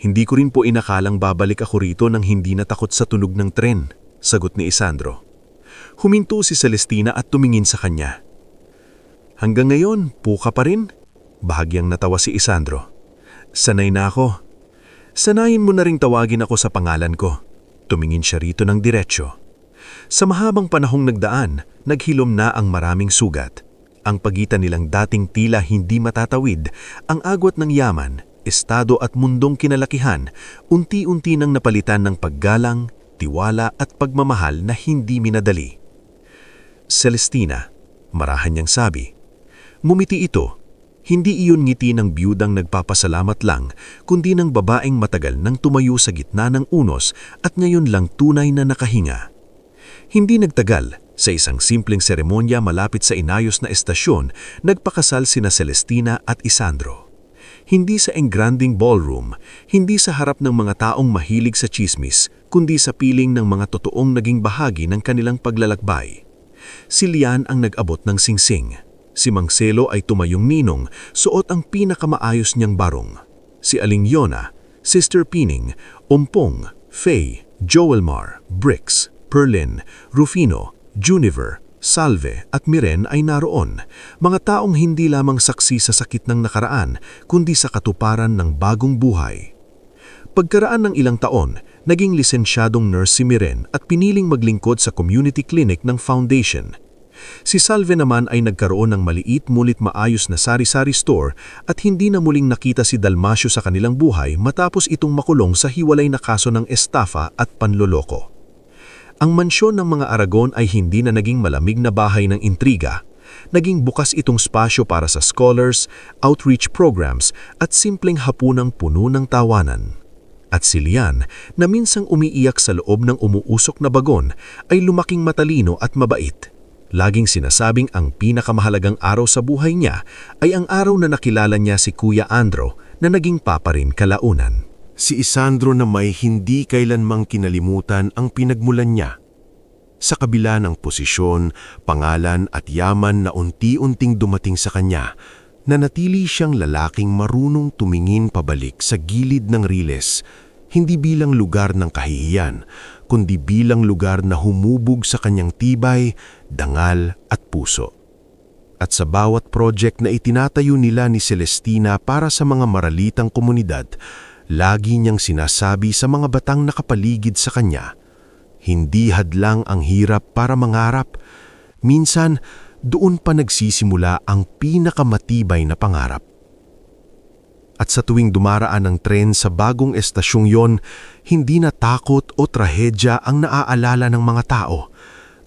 Hindi ko rin po inakalang babalik ako rito nang hindi natakot sa tunog ng tren, sagot ni Isandro. Huminto si Celestina at tumingin sa kanya. Hanggang ngayon, puka pa rin? Bahagyang natawa si Isandro. Sanay na ako. Sanayin mo na ring tawagin ako sa pangalan ko. Tumingin siya rito ng diretsyo. Sa mahabang panahong nagdaan, naghilom na ang maraming sugat. Ang pagitan nilang dating tila hindi matatawid, ang agwat ng yaman, estado at mundong kinalakihan, unti-unti nang napalitan ng paggalang, tiwala at pagmamahal na hindi minadali. Celestina, marahan niyang sabi. Ngumiti ito. Hindi iyon ngiti ng biyudang nagpapasalamat lang, kundi ng babaeng matagal nang tumayo sa gitna ng unos at ngayon lang tunay na nakahinga. Hindi nagtagal, sa isang simpleng seremonya malapit sa inayos na estasyon, nagpakasal sina Celestina at Isandro. Hindi sa engranding ballroom, hindi sa harap ng mga taong mahilig sa chismis, kundi sa piling ng mga totoong naging bahagi ng kanilang paglalakbay. Si Lian ang nag-abot ng singsing. Si Mang Selo ay tumayong ninong, suot ang pinakamaayos niyang barong. Si Aling Yona, Sister Pining, Ompong, Faye, Joelmar, Brix, Perlin, Rufino, Juniver, Salve at Miren ay naroon, mga taong hindi lamang saksi sa sakit ng nakaraan, kundi sa katuparan ng bagong buhay. Pagkaraan ng ilang taon, naging lisensyadong nurse si Miren at piniling maglingkod sa community clinic ng foundation. Si Salve naman ay nagkaroon ng maliit ngunit maayos na sari-sari store at hindi na muling nakita si Dalmasio sa kanilang buhay matapos itong makulong sa hiwalay na kaso ng estafa at panloloko. Ang mansyon ng mga Aragon ay hindi na naging malamig na bahay ng intriga. Naging bukas itong spasyo para sa scholars, outreach programs at simpleng hapunang puno ng tawanan. At si Lian, na minsang umiiyak sa loob ng umuusok na bagon, ay lumaking matalino at mabait. Laging sinasabing ang pinakamahalagang araw sa buhay niya ay ang araw na nakilala niya si Kuya Andro na naging papa rin kalaunan. Si Isandro na may hindi kailanmang kinalimutan ang pinagmulan niya. Sa kabila ng posisyon, pangalan at yaman na unti-unting dumating sa kanya, nanatili siyang lalaking marunong tumingin pabalik sa gilid ng riles, hindi bilang lugar ng kahihiyan, kundi bilang lugar na humubog sa kanyang tibay, dangal at puso. At sa bawat project na itinatayo nila ni Celestina para sa mga maralitang komunidad, lagi niyang sinasabi sa mga batang nakapaligid sa kanya, hindi hadlang ang hirap para mangarap. Minsan, doon pa nagsisimula ang pinakamatibay na pangarap. At sa tuwing dumaraan ang tren sa bagong estasyong yon, hindi na takot o trahedya ang naaalala ng mga tao.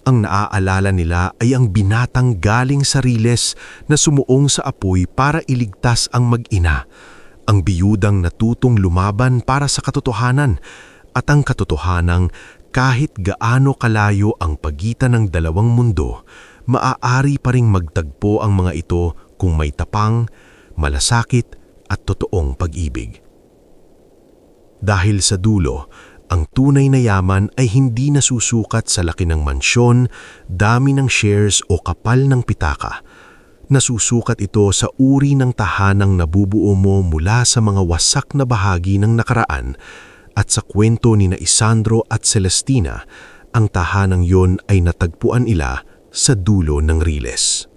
Ang naaalala nila ay ang binatang galing sa riles na sumuong sa apoy para iligtas ang mag-ina. Ang biyudang natutong lumaban para sa katotohanan at ang katotohanang kahit gaano kalayo ang pagitan ng dalawang mundo, maaari pa ring magtagpo ang mga ito kung may tapang, malasakit at totoong pag-ibig. Dahil sa dulo, ang tunay na yaman ay hindi nasusukat sa laki ng mansyon, dami ng shares o kapal ng pitaka. Nasusukat ito sa uri ng tahanang nabubuo mo mula sa mga wasak na bahagi ng nakaraan at sa kwento ni Isandro at Celestina, ang tahanang yon ay natagpuan nila sa dulo ng riles.